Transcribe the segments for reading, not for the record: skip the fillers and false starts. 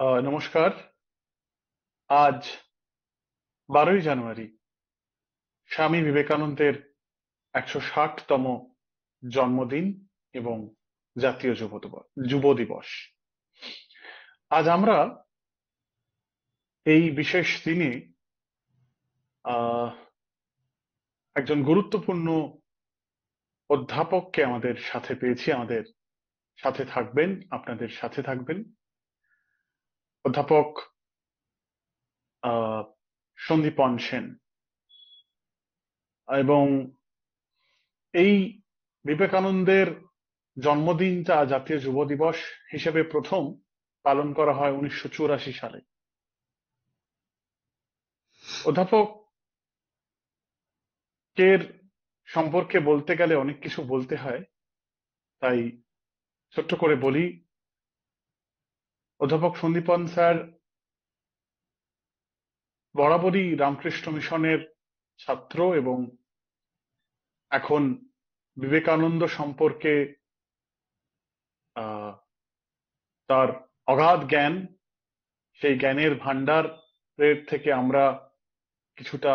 নমস্কার। আজ 12ই জানুয়ারি স্বামী বিবেকানন্দের 160তম জন্মদিন এবং জাতীয় যুব দিবস। আজ আমরা এই বিশেষ দিনে আহ একজন গুরুত্বপূর্ণ অধ্যাপককে আমাদের সাথে পেয়েছি, আমাদের সাথে থাকবেন, আপনাদের সাথে থাকবেন অধ্যাপক আহ সন্দীপন সেন। এবং এই বিবেকানন্দের জন্মদিনটা জাতীয় যুব দিবস হিসেবে প্রথম পালন করা হয় 1984 সালে। অধ্যাপকের সম্পর্কে বলতে গেলে অনেক কিছু বলতে হয়, তাই ছোট্ট করে বলি। অধ্যাপক সন্দীপন স্যার বরাবরই রামকৃষ্ণ মিশনের ছাত্র এবং এখন বিবেকানন্দ সম্পর্কে আহ তার অগাধ জ্ঞান, সেই জ্ঞানের ভান্ডারের থেকে আমরা কিছুটা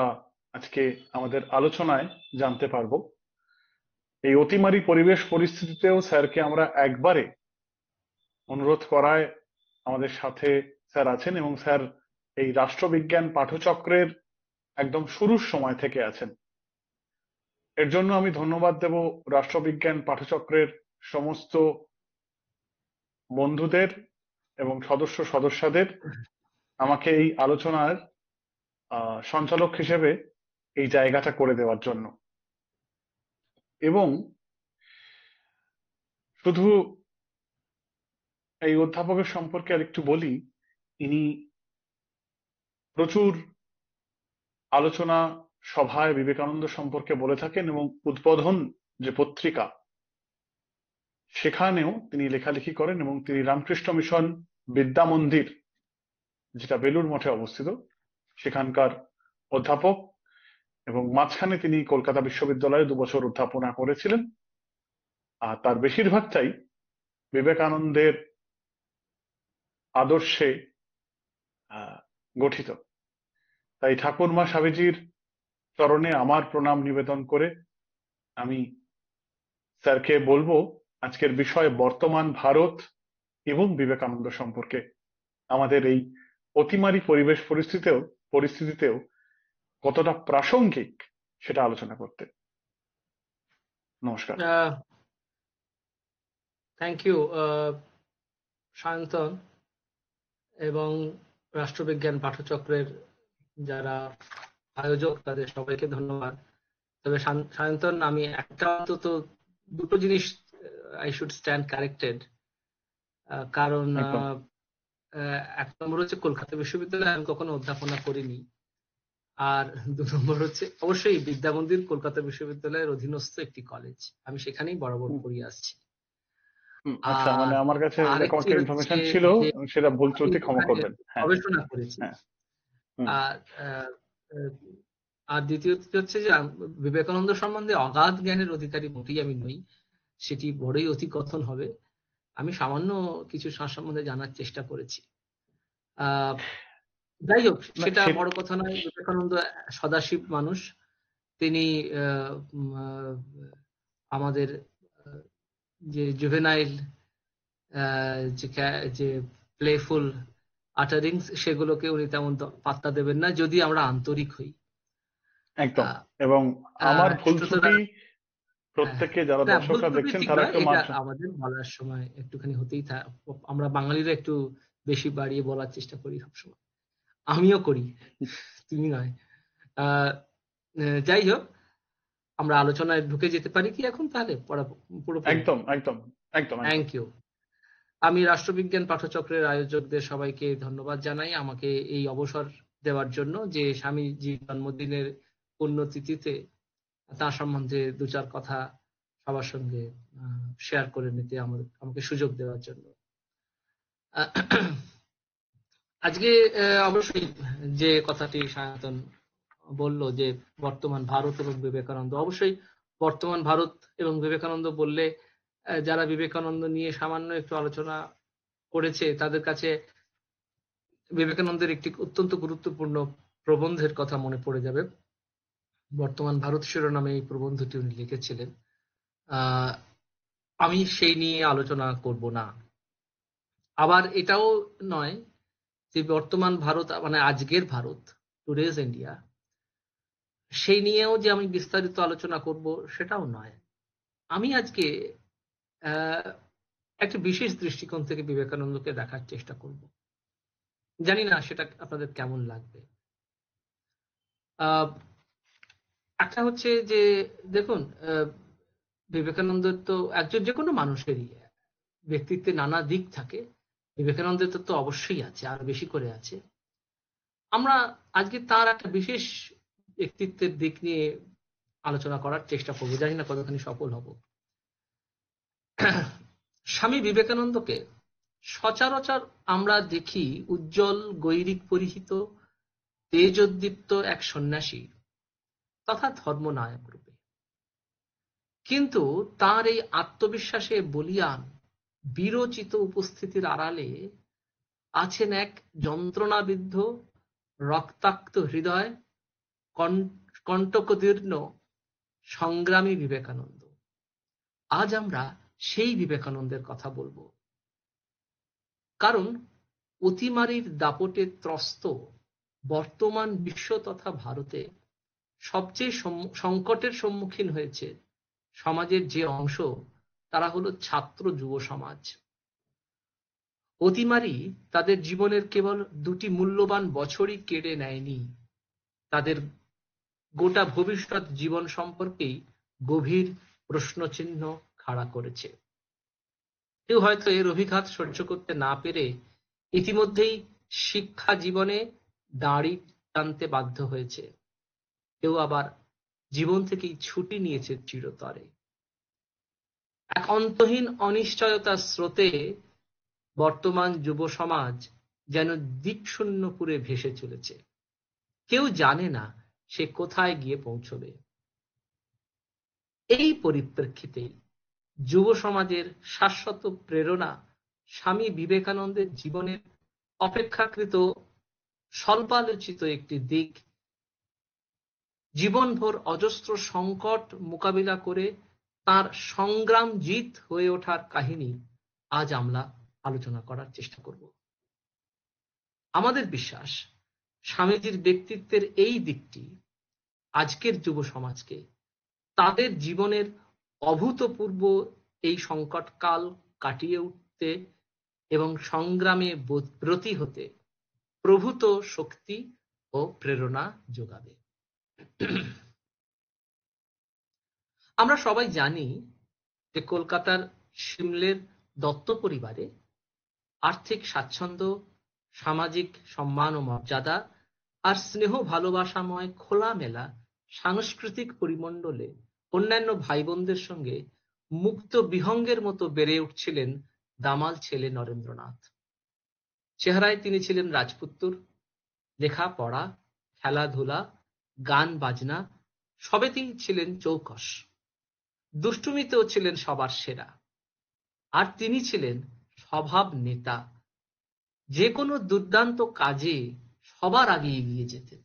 আজকে আমাদের আলোচনায় জানতে পারবো। এই অতিমারী পরিবেশ পরিস্থিতিতেও স্যারকে আমরা একবারে অনুরোধ করায় আমাদের সাথে স্যার আছেন, এবং স্যার এই রাষ্ট্রবিজ্ঞান পাঠচক্রের একদম শুরুর সময় থেকে আছেন। এর জন্য আমি ধন্যবাদ দেব রাষ্ট্রবিজ্ঞান পাঠচক্রের সমস্ত বন্ধুদের এবং সদস্যদের আমাকে এই আলোচনার সঞ্চালক হিসেবে এই জায়গাটা করে দেওয়ার জন্য। এবং শুধু এই অধ্যাপকের সম্পর্কে আর একটু বলি। ইনি প্রচুর আলোচনা সভায় বিবেকানন্দ সম্পর্কে বলে থাকেন, এবং উদ্বোধন যে পত্রিকা সেখানেও তিনি লেখালেখি করেন, এবং তিনি রামকৃষ্ণ মিশন বিদ্যা মন্দির, যেটা বেলুড় মঠে অবস্থিত, সেখানকার অধ্যাপক। এবং মাঝখানে তিনি কলকাতা বিশ্ববিদ্যালয়ে 2 বছর অধ্যাপনা করেছিলেন। আর তার বেশিরভাগটাই বিবেকানন্দের আদর্শে গঠিত। তাই ঠাকুরমা স্বামীজির চরণে আমার প্রণাম নিবেদন করে আমি স্যারকে বলবো আজকের বিষয় বর্তমান ভারত এবং বিবেকানন্দ সম্পর্কে আমাদের এই অতিমারী পরিবেশ পরিস্থিতিতেও কতটা প্রাসঙ্গিক সেটা আলোচনা করতে। নমস্কার। থ্যাংক ইউ সায়ন্তন এবং রাষ্ট্রবিজ্ঞান পাঠচক্রের যারা আয়োজক তাদের সবাইকে ধন্যবাদ। তবে সায়ন্তন, আমি একটা অন্তত দুটো জিনিস আই শুড স্ট্যান্ড কারেক্টেড। কারণ এক নম্বর হচ্ছে কলকাতা বিশ্ববিদ্যালয়ে আমি কখনো অধ্যাপনা করিনি, আর 2 নম্বর হচ্ছে অবশ্যই বিদ্যা মন্দির কলকাতা বিশ্ববিদ্যালয়ের অধীনস্থ একটি কলেজ, আমি সেখানেই বরাবর পড়িয়ে আসছি। আচ্ছা, মানে আমার কাছে এরকম একটা ইনফরমেশন ছিল, সেটা ভুল ত্রুটি ক্ষমা করবেন। গবেষণা করেছি। আর আর দ্বিতীয়ত হচ্ছে যে বিবেকানন্দ সম্বন্ধে অগাধ জ্ঞানের অধিকারী মোটেই আমি নই, সেটি বড়ই অতিকথন হবে। আমি সামান্য কিছু সম্বন্ধে জানার চেষ্টা করেছি। যাই হোক, সেটা বড় কথা নয়। বিবেকানন্দ সদাশিব মানুষ। তিনি আমাদের যে জুভেনাইল যে প্লেফুল আটারিংস, সেগুলোকে উনি তেমন পাত্তা দেবেন না যদি আমরা আন্তরিক হই। একদম। এবং আমার ভুল ত্রুটি প্রত্যেকে যারা দর্শকরা দেখছেন তারা একটু আমাদের বলার সময় একটুখানি হতেই থাকে। আমরা বাঙালিরা একটু বেশি বাড়িয়ে বলার চেষ্টা করি সবসময়, আমিও করি, তুমি নয়। যাই হোক, আমরা আলোচনায় ঢুকে যেতে পারি কি এখন তাহলে? একদম একদম একদম। Thank you. আমি রাষ্ট্রবিজ্ঞান পাঠচক্রের আয়োজকদের সবাইকে ধন্যবাদ জানাই আমাকে এই অবসর দেওয়ার জন্য, যে স্বামীজির জন্মদিনের পুণ্যতিথিতে তার সম্বন্ধে 2-4 কথা সবার সঙ্গে শেয়ার করে নিতে আমাকে সুযোগ দেওয়ার জন্য। আজকে অবশ্যই যে কথাটি সায়ন্তন বলল যে বর্তমান ভারত এবং বিবেকানন্দ, অবশ্যই বর্তমান ভারত এবং বিবেকানন্দ বললে যারা বিবেকানন্দ নিয়ে সামান্য একটু আলোচনা করেছে তাদের কাছে বিবেকানন্দের একটি অত্যন্ত গুরুত্বপূর্ণ প্রবন্ধের কথা মনে পড়ে যাবে। বর্তমান ভারত শিরোনামে এই প্রবন্ধটি উনি লিখেছিলেন। আমি সেই নিয়ে আলোচনা করব না। আবার এটাও নয় যে বর্তমান ভারত মানে আজকের ভারত, টুডেজ ইন্ডিয়া, সেই নিয়েও যে আমি বিস্তারিত আলোচনা করব সেটাও নয়। আমি আজকে একটা বিশেষ দৃষ্টিকোণ থেকে বিবেকানন্দকে দেখার চেষ্টা করব। জানি না সেটা আপনাদের কেমন লাগবে। একটা হচ্ছে যে দেখুন, বিবেকানন্দ তো একজন যে কোনো মানুষেরই ব্যক্তিত্বে নানা দিক থাকে। বিবেকানন্দের তো অবশ্যই আছে, আরো বেশি করে আছে। আমরা আজকে তার একটা বিশেষ ব্যক্তিত্বের দিক নিয়ে আলোচনা করার চেষ্টা করবো, জানি না কতখানি সফল হব। স্বামী বিবেকানন্দকে সচরাচর আমরা দেখি উজ্জ্বল গৈরিক পরিহিত তেজোদ্দীপ্ত এক সন্ন্যাসী তথা ধর্মনায়ক রূপে। কিন্তু তার এই আত্মবিশ্বাসে বলীয়ান বীরোচিত উপস্থিতির আড়ালে আছেন এক যন্ত্রণাবিদ্ধ রক্তাক্ত হৃদয়, কণ্টকদীর্ণ সংগ্রামী বিবেকানন্দ। আজ আমরা সেই বিবেকানন্দের কথা বলবো। কারণ অতিমারীর দাপটে ত্রস্ত বর্তমান বিশ্ব তথা ভারতে সবচেয়ে সংকটের সম্মুখীন হয়েছে সমাজের যে অংশ, তারা হলো ছাত্র যুব সমাজ। অতিমারী তাদের জীবনের কেবল দুটি মূল্যবান বছরই কেড়ে নেয়নি, তাদের গোটা ভবিষ্যৎ জীবন সম্পর্কেই গভীর প্রশ্নচিহ্ন খাড়া করেছে। কেউ হয়তো এর অভিঘাত সহ্য করতে না পেরে ইতিমধ্যেই শিক্ষা জীবনে দাড়ি টানতে বাধ্য হয়েছে। কেউ আবার জীবন থেকেই ছুটি নিয়েছে চিরতরে। এক অন্তহীন অনিশ্চয়তার স্রোতে বর্তমান যুব সমাজ যেন দিকশূন্যপুরে ভেসে চলেছে। কেউ জানে না সে কোথায় গিয়ে পৌঁছবে। এই পরিপ্রেক্ষিতে যুব সমাজের শাশ্বত প্রেরণা স্বামী বিবেকানন্দের জীবনের অপেক্ষাকৃত স্বল্পালোচিত একটি দিক, জীবনভর অজস্র সংকট মোকাবিলা করে তার সংগ্রাম জিত হয়ে ওঠার কাহিনী আজ আমরা আলোচনা করার চেষ্টা করব। আমাদের বিশ্বাস, স্বামীজির ব্যক্তিত্বের এই দিকটি আজকের যুব সমাজকে তাদের জীবনের অভূতপূর্ব এই সংকটকাল কাটিয়ে উঠতে এবং সংগ্রামে ব্রতী হতে প্রভূত শক্তি ও প্রেরণা যোগাবে। আমরা সবাই জানি যে কলকাতার সিমলের দত্ত পরিবারে আর্থিক স্বাচ্ছন্দ্য, সামাজিক সম্মান ও মর্যাদা আর স্নেহ ভালোবাসাময় খোলামেলা সাংস্কৃতিক পরিমণ্ডলে অন্যান্য ভাই বোনদের সঙ্গে মুক্ত বিহঙ্গের মতো বেড়ে উঠছিলেন দামাল ছেলে নরেন্দ্রনাথ। চেহারায় তিনি ছিলেন রাজপুত্তুর, লেখাপড়া, খেলাধুলা, গান বাজনা সবেতেই ছিলেন চৌকস। দুষ্টুমিতেও ছিলেন সবার সেরা। আর তিনি ছিলেন স্বভাব নেতা, যে কোনো দুর্দান্ত কাজে সবার আগে এগিয়ে যেতেন।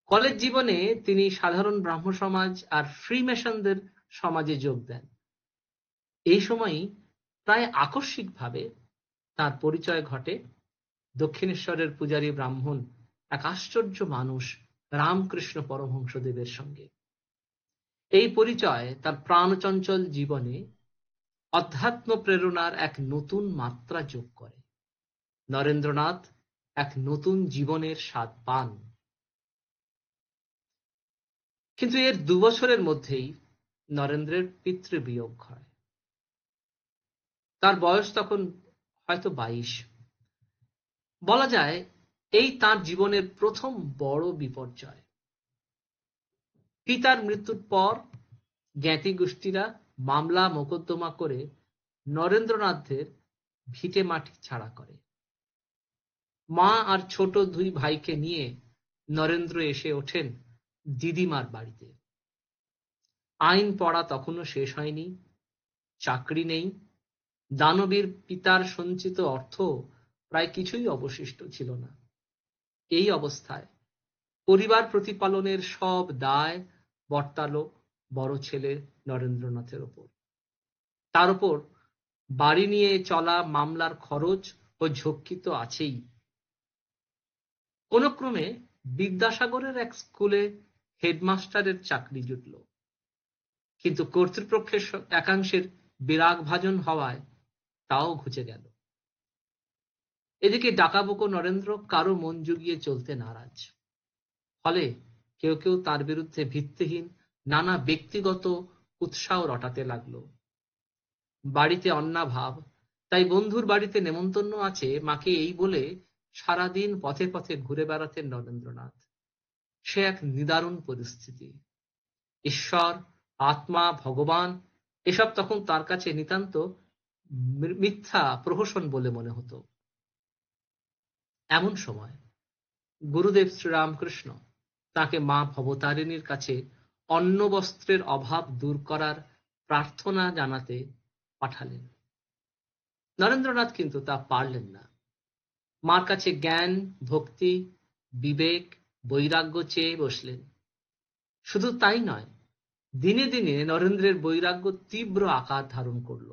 কলেজ জীবনে তিনি সাধারণ ব্রাহ্ম সমাজ আর ফ্রিমেশনদের সমাজে যোগ দেন। এই সময়ই প্রায় আকস্মিকভাবে তার পরিচয় ঘটে দক্ষিণেশ্বরের পূজারী ব্রাহ্মণ এক আশ্চর্য মানুষ রামকৃষ্ণ পরমহংসদেবের সঙ্গে। এই পরিচয় তার প্রাণচঞ্চল জীবনে অধ্যাত্ম প্রেরণার এক নতুন মাত্রা যোগ করে। নরেন্দ্রনাথ এক নতুন জীবনের স্বাদ পান। কিন্তু এর 2 বছরের মধ্যেই নরেন্দ্রের পিতৃবিয়োগ হয়। তার বয়স তখন হয়তো 22। বলা যায় এই তার জীবনের প্রথম বড় বিপর্যয়। পিতার মৃত্যুর পর জ্ঞাতি গোষ্ঠীরা মামলা মোকদ্দমা করে নরেন্দ্রনাথের ভিটে মাটি ছাড়া করে। মা আর ছোট 2 ভাইকে নিয়ে নরেন্দ্র এসে ওঠেন দিদিমার বাড়িতে। আইন পড়া তখনও শেষ হয়নি, চাকরি নেই, দানবীর পিতার সঞ্চিত অর্থ প্রায় কিছুই অবশিষ্ট ছিল না। এই অবস্থায় পরিবার প্রতিপালনের সব দায় বর্তালো বড় ছেলে নরেন্দ্রনাথের ওপর। তার উপর বাড়ি নিয়ে চলা মামলার খরচ ও ঝক্কি তো আছেই। কোন ক্রমে বিদ্যাসাগরের এক স্কুলে হেডমাস্টারের চাকরি জুটল, কিন্তু কর্তৃপক্ষের একাংশের বিরাগভাজন হওয়ায় তাও ঘুচে গেল। এদিকে ডাকাবুকো নরেন্দ্র কারো মন জুগিয়ে চলতে নারাজ। ফলে কেউ কেউ তার বিরুদ্ধে ভিত্তিহীন নানা ব্যক্তিগত উৎসাহ রটাতে লাগলো। বাড়িতে অন্নাভাব, তাই বন্ধুর বাড়িতে নেমন্তন্ন আছে মাকে এই বলে সারাদিন পথে পথে ঘুরে বেড়াতেন নরেন্দ্রনাথ। সে এক নিদারুণ পরিস্থিতি। ঈশ্বর, আত্মা, ভগবান এসব তখন তার কাছে নিতান্ত মিথ্যা প্রহসন বলে মনে হতো। এমন সময় গুরুদেব শ্রীরামকৃষ্ণ তাকে মা ভবতারিণীর কাছে অন্ন বস্ত্রের অভাব দূর করার প্রার্থনা জানাতে পাঠালেন। নরেন্দ্রনাথ কিন্তু তা পারলেন না। মার কাছে জ্ঞান, ভক্তি, বিবেক, বৈরাগ্য চেয়ে বসলেন। শুধু তাই নয়, দিনে দিনে নরেন্দ্রের বৈরাগ্য তীব্র আকার ধারণ করল।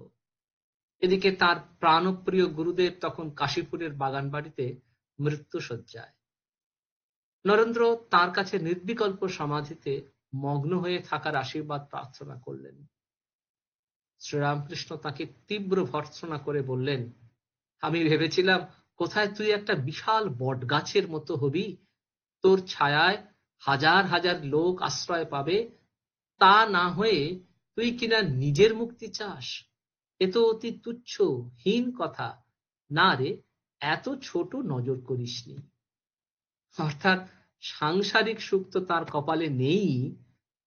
এদিকে তার প্রাণপ্রিয় গুরুদেব তখন কাশীপুরের বাগান বাড়িতে মৃত্যুশয্যায়। নরেন্দ্র তার কাছে নির্বিকল্প সমাধিতে মগ্ন হয়ে থাকার আশীর্বাদ প্রার্থনা করলেন। শ্রীরামকৃষ্ণ তাকে তীব্র ভর্ৎসনা করে বললেন, আমি ভেবেছিলাম কোথায় তুই একটা বিশাল বটগাছের মতো হবি, তোর ছায়ায় হাজার হাজার লোক আশ্রয় পাবে, তা না হয়ে তুই কিনা নিজের মুক্তি চাস। এ তো অতি তুচ্ছ হীন কথা। না রে, এত ছোট নজর করিসনি। অর্থাৎ সাংসারিক সুখ তো তার কপালে নেই,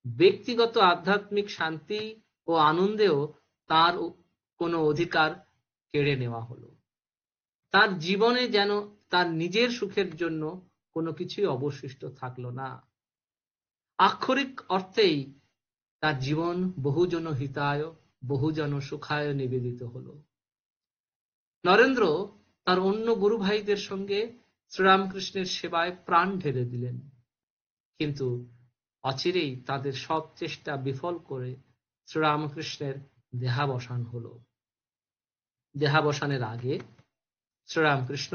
ব্যক্তিগত আধ্যাত্মিক শান্তি ও আনন্দেও তার কোনো অধিকার কেড়ে নেওয়া হলো। তার জীবনে যেন তার নিজের সুখের জন্য কোনো কিছুই অবশিষ্ট থাকলো না। আক্ষরিক অর্থেই তার জীবন বহুজন হিতায় বহুজন সুখায় নিবেদিত হলো। নরেন্দ্র তার অন্য গুরু ভাইদের সঙ্গে শ্রীরামকৃষ্ণের সেবায় প্রাণ ঢেলে দিলেন, কিন্তু অচিরেই তাদের সব চেষ্টা বিফল করে শ্রীরামকৃষ্ণের দেহাবসান হলো। দেহাবসানের আগে শ্রীরামকৃষ্ণ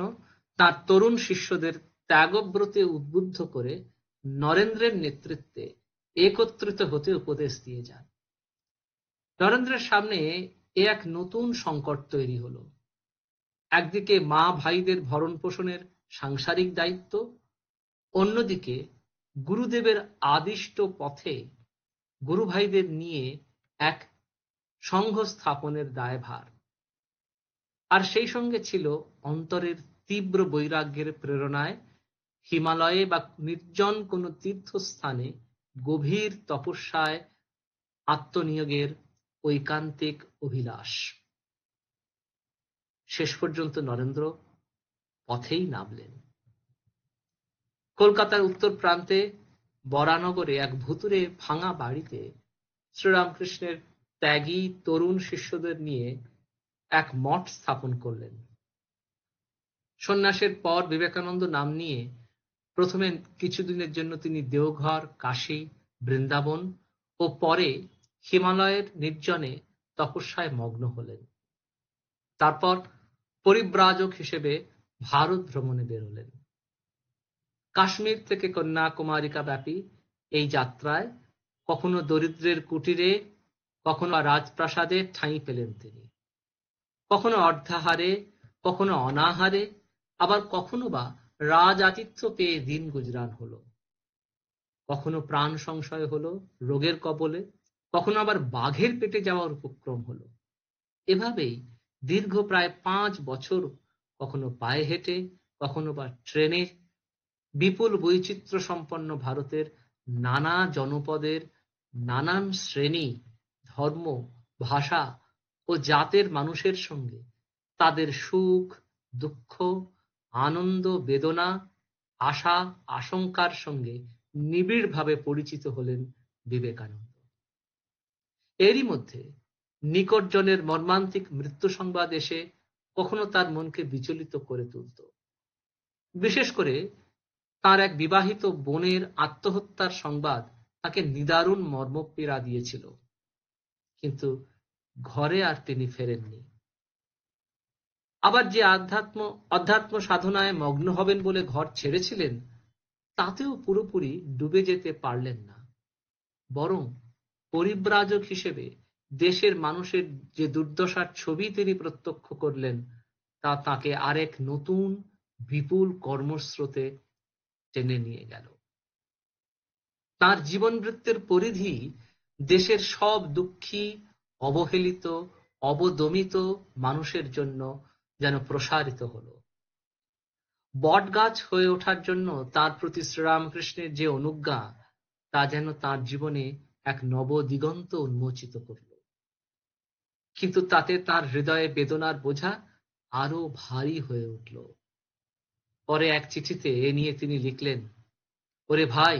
তার তরুণ শিষ্যদের ত্যাগব্রতে উদ্বুদ্ধ করে নরেন্দ্রের নেতৃত্বে একত্রিত হতে উপদেশ দিয়ে যান। নরেন্দ্রের সামনে এ এক নতুন সংকট তৈরি হলো। একদিকে মা ভাইদের ভরণ পোষণের সাংসারিক দায়িত্ব, অন্যদিকে গুরুদেবের আদিষ্ট পথে গুরু ভাইদের নিয়ে এক সংঘ স্থাপনের দায়ভার। আর সেই সঙ্গে ছিল অন্তরের তীব্র বৈরাগ্যের প্রেরণায় হিমালয়ে বা নির্জন কোনো তীর্থস্থানে গভীর তপস্যায় আত্মনিয়োগের ঐকান্তিক অভিলাষ। শেষ পর্যন্ত নরেন্দ্র পথেই নামলেন। কলকাতার উত্তর প্রান্তে বরানগরে এক ভুতুড়ে ভাঙা বাড়িতে শ্রীরামকৃষ্ণের ত্যাগী তরুণ শিষ্যদের নিয়ে এক মঠ স্থাপন করলেন। সন্ন্যাসের পর বিবেকানন্দ নাম নিয়ে প্রথমে কিছুদিনের জন্য তিনি দেওঘর, কাশী, বৃন্দাবন ও পরে হিমালয়ের নির্জনে তপস্যায় মগ্ন হলেন। তারপর পরিব্রাজক হিসেবে ভারত ভ্রমণে বেরোলেন। কাশ্মীর থেকে কন্যাকুমারিকা ব্যাপী এই যাত্রায় কখনো দরিদ্রের কুটিরে, কখনো রাজপ্রাসাদে ঠাঁই পেলেন তিনি। কখনো অর্ধাহারে, কখনো অনাহারে, আবার কখনো বা রাজ আতিথ্য পেয়ে দিন গুজরান হলো। কখনো প্রাণ সংশয় হলো রোগের কবলে, কখনো আবার বাঘের পেটে যাওয়ার উপক্রম হলো। এভাবেই দীর্ঘ প্রায় 5 বছর কখনো পায়ে হেঁটে, কখনো বা ট্রেনে বিপুল বৈচিত্র্য সম্পন্ন ভারতের নানা জনপদের নানান শ্রেণী, ধর্ম, ভাষা ও জাতের মানুষের সঙ্গে তাদের সুখ, দুঃখ, আনন্দ, বেদনা, আশা, আশঙ্কার সঙ্গে নিবিড়ভাবে পরিচিত হলেন বিবেকানন্দ। এরই মধ্যে নিকটজনের মর্মান্তিক মৃত্যু সংবাদ এসে কখনো তার মনকে বিচলিত করে তুলত। বিশেষ করে তার এক বিবাহিত বোনের আত্মহত্যার সংবাদ তাকে নিদারুণ মর্মপীড়া দিয়েছিল, কিন্তু ঘরে আর তিনি ফেরেননি। আবার যে অধ্যাত্ম সাধনায় মগ্ন হবেন বলে ঘর ছেড়েছিলেন, তাতেও পুরোপুরি ডুবে যেতে পারলেন না, বরং পরিব্রাজক হিসেবে দেশের মানুষের যে দুর্দশার ছবি তিনি প্রত্যক্ষ করলেন, তা তাকে আরেক নতুন বিপুল কর্মস্রোতে টেনে নিয়ে গেল। তার জীবনবৃত্তের পরিধি দেশের সব দুঃখী, অবহেলিত, অবদমিত মানুষের জন্য যেন প্রসারিত হল। বটগাছ হয়ে ওঠার জন্য তার প্রতি শ্রীরামকৃষ্ণের যে অনুজ্ঞা, তা যেন তার জীবনে এক নবদিগন্ত উন্মোচিত করল। কিন্তু তাতে তার হৃদয়ে বেদনার বোঝা আরো ভারী হয়ে উঠল। পরে এক চিঠিতে এ নিয়ে তিনি লিখলেন, ওরে ভাই,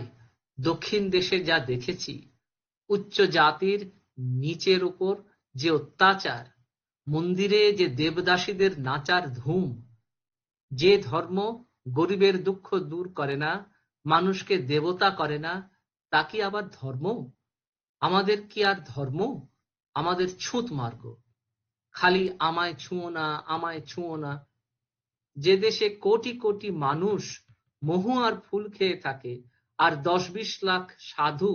দক্ষিণ দেশে যা দেখেছি, উচ্চ জাতির নিচের উপর যে অত্যাচার, মন্দিরে যে দেবদাসীদের নাচার ধুম, যে ধর্ম গরিবের দুঃখ দূর করে না, মানুষকে দেবতা করে না, তা কি আবার ধর্ম? আমাদের কি আর ধর্ম? আমাদের ছুঁত মার্গ, খালি আমায় ছুঁয়ো না, আমায় ছুঁয়ো না। যে দেশে কোটি কোটি মানুষ মহু আর ফুল খেয়ে থাকে, আর 10-20 লাখ সাধু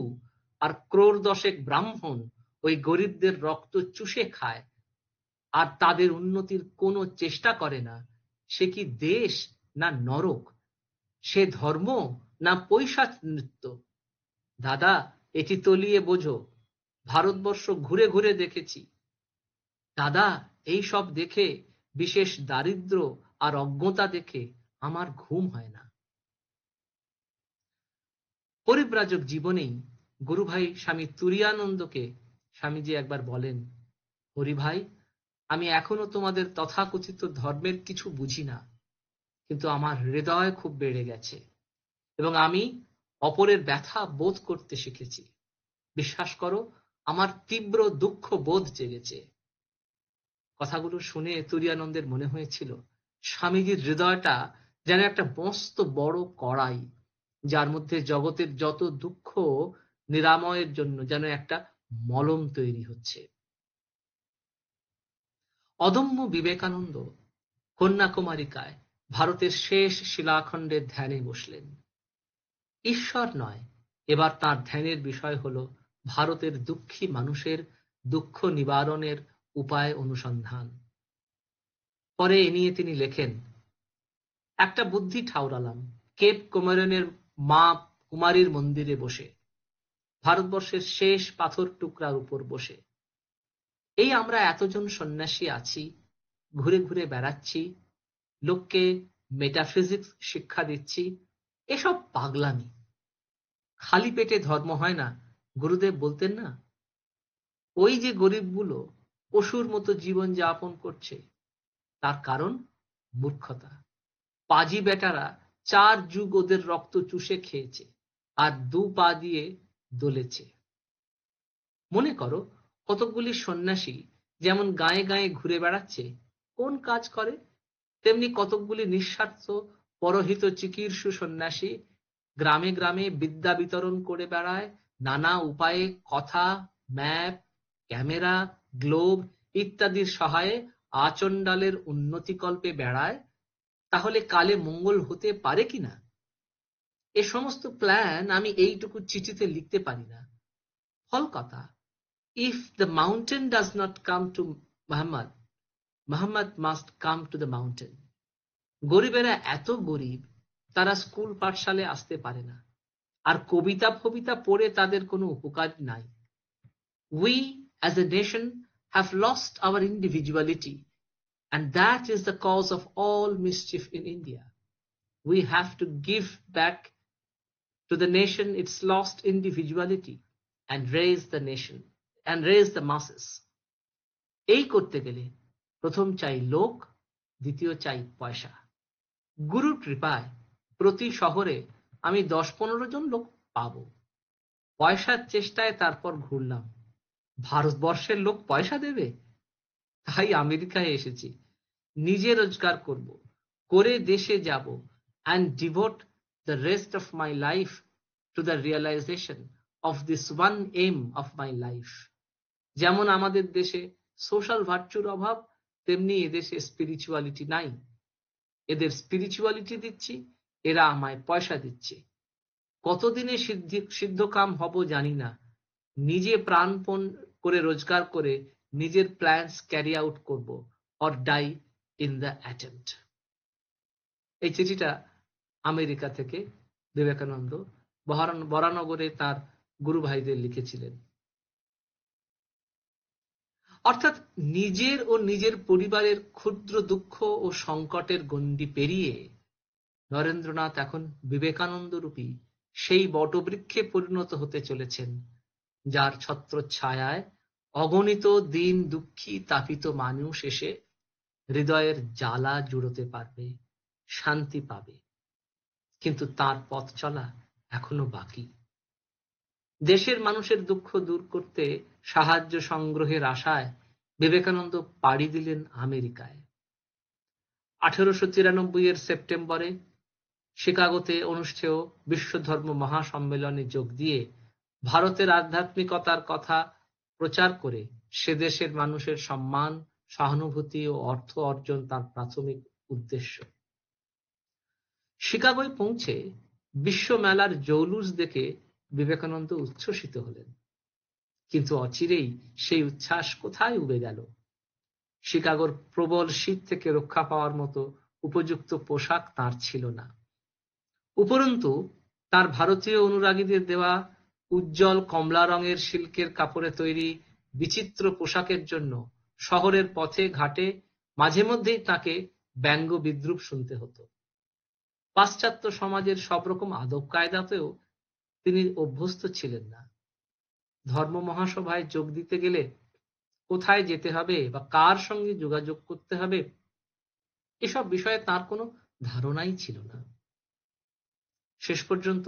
আর ক্রোড় দশেক ব্রাহ্মণ ওই গরিবদের রক্ত চুষে খায়, আর তাদের উন্নতির কোনো চেষ্টা করে না, সে কি দেশ না নরক? সে ধর্ম না পৈশাচ নৃত্য? দাদা, এটি তলিয়ে বোঝো। ভারতবর্ষ ঘুরে ঘুরে দেখেছি দাদা, এই সব দেখে, বিশেষ দারিদ্র আর অজ্ঞতা দেখে আমার ঘুম হয় না। পরিব্রাজক জীবনেই গুরুভাই স্বামী তুরীয়ানন্দকে স্বামীজি একবার বলেন, হরিভাই, আমি এখনো তোমাদের তথাকথিত ধর্মের কিছু বুঝি না, কিন্তু আমার হৃদয় খুব বেড়ে গেছে এবং আমি অপরের ব্যথা বোধ করতে শিখেছি। বিশ্বাস করো, আমার তীব্র দুঃখ বোধ জেগেছে। কথাগুলো শুনে তুরীয়ানন্দের মনে হয়েছিল স্বামীজির হৃদয়টা যেন একটা মস্ত বড় কড়াই, যার মধ্যে জগতের যত দুঃখ নিরাময়ের জন্য যেন একটা মলম তৈরি হচ্ছে। অদম্য বিবেকানন্দ কন্যাকুমারিকায় ভারতের শেষ শিলাখণ্ডের ধ্যানে বসলেন। ঈশ্বর নয়, এবার তার ধ্যানের বিষয় হলো ভারতের দুঃখী মানুষের দুঃখ নিবারণের উপায় অনুসন্ধান। পরে এ নিয়ে তিনি লেখেন, একটা বুদ্ধি ঠাউরালাম কেপ কোমোরিনের মা কুমারীর মন্দিরে বসে, ভারতবর্ষের শেষ পাথর টুকরার উপর বসে। এই আমরা এতজন সন্ন্যাসী আছি, ঘুরে ঘুরে বেড়াচ্ছি, লোককে মেটাফিজিক্স শিক্ষা দিচ্ছি, এসব পাগলামি। খালি পেটে ধর্ম হয় না, গুরুদেব বলতেন না? ওই যে গরিবগুলো পশুর মতো জীবন যাপন করছে, তার কারণ মূর্খতা। পাজি বেটারা 4 যুগ ওদের রক্ত চুষে খেয়েছে আর 2 পা দিয়ে দোলেছে। মনে করো, কতকগুলি সন্ন্যাসী যেমন গায়ে গায়ে ঘুরে বেড়াচ্ছে, কোন কাজ করে, তেমনি কতকগুলি নিঃস্বার্থ পরহিত চিকীর্ষু সন্ন্যাসী গ্রামে গ্রামে বিদ্যা বিতরণ করে বেড়ায়, নানা উপায়ে কথা, ম্যাপ, ক্যামেরা, গ্লোব ইত্যাদির সহায়ে আচণ্ডালের উন্নতিকল্পে বেড়ায়। তাহলে কালে মঙ্গল হতে পারে কিনা? এ সমস্ত প্ল্যান আমি এইটুকু চিঠিতে লিখতে পারি না। ফল কথা, if the mountain does not come to Muhammad, Muhammad must come to the mountain. গরিবেরা এত গরিব, তারা স্কুল পাঠশালে আসতে পারে না, আর কবিতা ফবিতা পড়ে তাদের কোনো উপকার নাই। We as a nation have lost our individuality, and that is the cause of all mischief in India. We have to give back to the nation its lost individuality and raise the nation and raise the masses. এই করতে গেলে প্রথম চাই লোক, দ্বিতীয় চাই পয়সা। গুরুর কৃপায় প্রতি শহরে আমি 10-15 জন লোক পাবো। পয়সার চেষ্টায় তারপর ঘুরলাম, ভারতবর্ষের লোক পয়সা দেবে? তাই আমেরিকায় এসেছি। নিজে রোজগার করব, করে দেশে যাব, and devote the rest of my life to the realization of this one aim of my life. যেমন আমাদের দেশে সোশ্যাল ভার্চুর অভাব, তেমনি এদেশে স্পিরিচুয়ালিটি নাই। এদের স্পিরিচুয়ালিটি দিচ্ছি, এরা আমায় পয়সা দিচ্ছে। কতদিনে সিদ্ধ কাম হব জানি না, নিজে প্রাণপণ করে রোজগার করে নিজের প্ল্যানস ক্যারি আউট করব, or die in the attempt. এই চিঠিটা আমেরিকা থেকে বিবেকানন্দ বরানগরে তার গুরু ভাইদের লিখেছিলেন। অর্থাৎ নিজের ও নিজের পরিবারের ক্ষুদ্র দুঃখ ও সংকটের গণ্ডি পেরিয়ে নরেন্দ্রনাথ এখন বিবেকানন্দ রূপী সেই বটবৃক্ষে পরিণত হতে চলেছেন, যার ছত্রছায়ায় অগণিত দিন দুঃখী তাপিত মানুষ এসে হৃদয়ের জ্বালা জুড়োতে পারবে, শান্তি পাবে। কিন্তু তার পথ চলা এখনো বাকি। দেশের মানুষের দুঃখ দূর করতে সাহায্য সংগ্রহের আশায় বিবেকানন্দ পাড়ি দিলেন আমেরিকায়। 1893 এর সেপ্টেম্বরে শিকাগোতে অনুষ্ঠেয় বিশ্ব ধর্ম মহাসম্মেলনে যোগ দিয়ে ভারতের আধ্যাত্মিকতার কথা প্রচার করে সে দেশের মানুষের সম্মান, সহানুভূতি ও অর্থ অর্জন তার প্রাথমিক উদ্দেশ্য। শিকাগোয় পৌঁছে বিশ্ব মেলার জৌলুস দেখে বিবেকানন্দ উচ্ছ্বসিত হলেন, কিন্তু অচিরেই সেই উচ্ছ্বাস কোথায় উবে গেল। শিকাগোর প্রবল শীত থেকে রক্ষা পাওয়ার মতো উপযুক্ত পোশাক তার ছিল না। উপরন্তু তার ভারতীয় অনুরাগীদের দেওয়া উজ্জ্বল কমলা রঙের সিল্কের কাপড়ে তৈরি বিচিত্র পোশাকের জন্য শহরের পথে ঘাটে মাঝে মধ্যেই তাকে ব্যঙ্গ বিদ্রূপ শুনতে হতো। পাশ্চাত্য সমাজের সব রকম আদব কায়দাতেও তিনি অভ্যস্ত ছিলেন না। ধর্ম মহাসভায় যোগ দিতে গেলে কোথায় যেতে হবে বা কার সঙ্গে যোগাযোগ করতে হবে, এসব বিষয়ে তার কোনো ধারণাই ছিল না। শেষ পর্যন্ত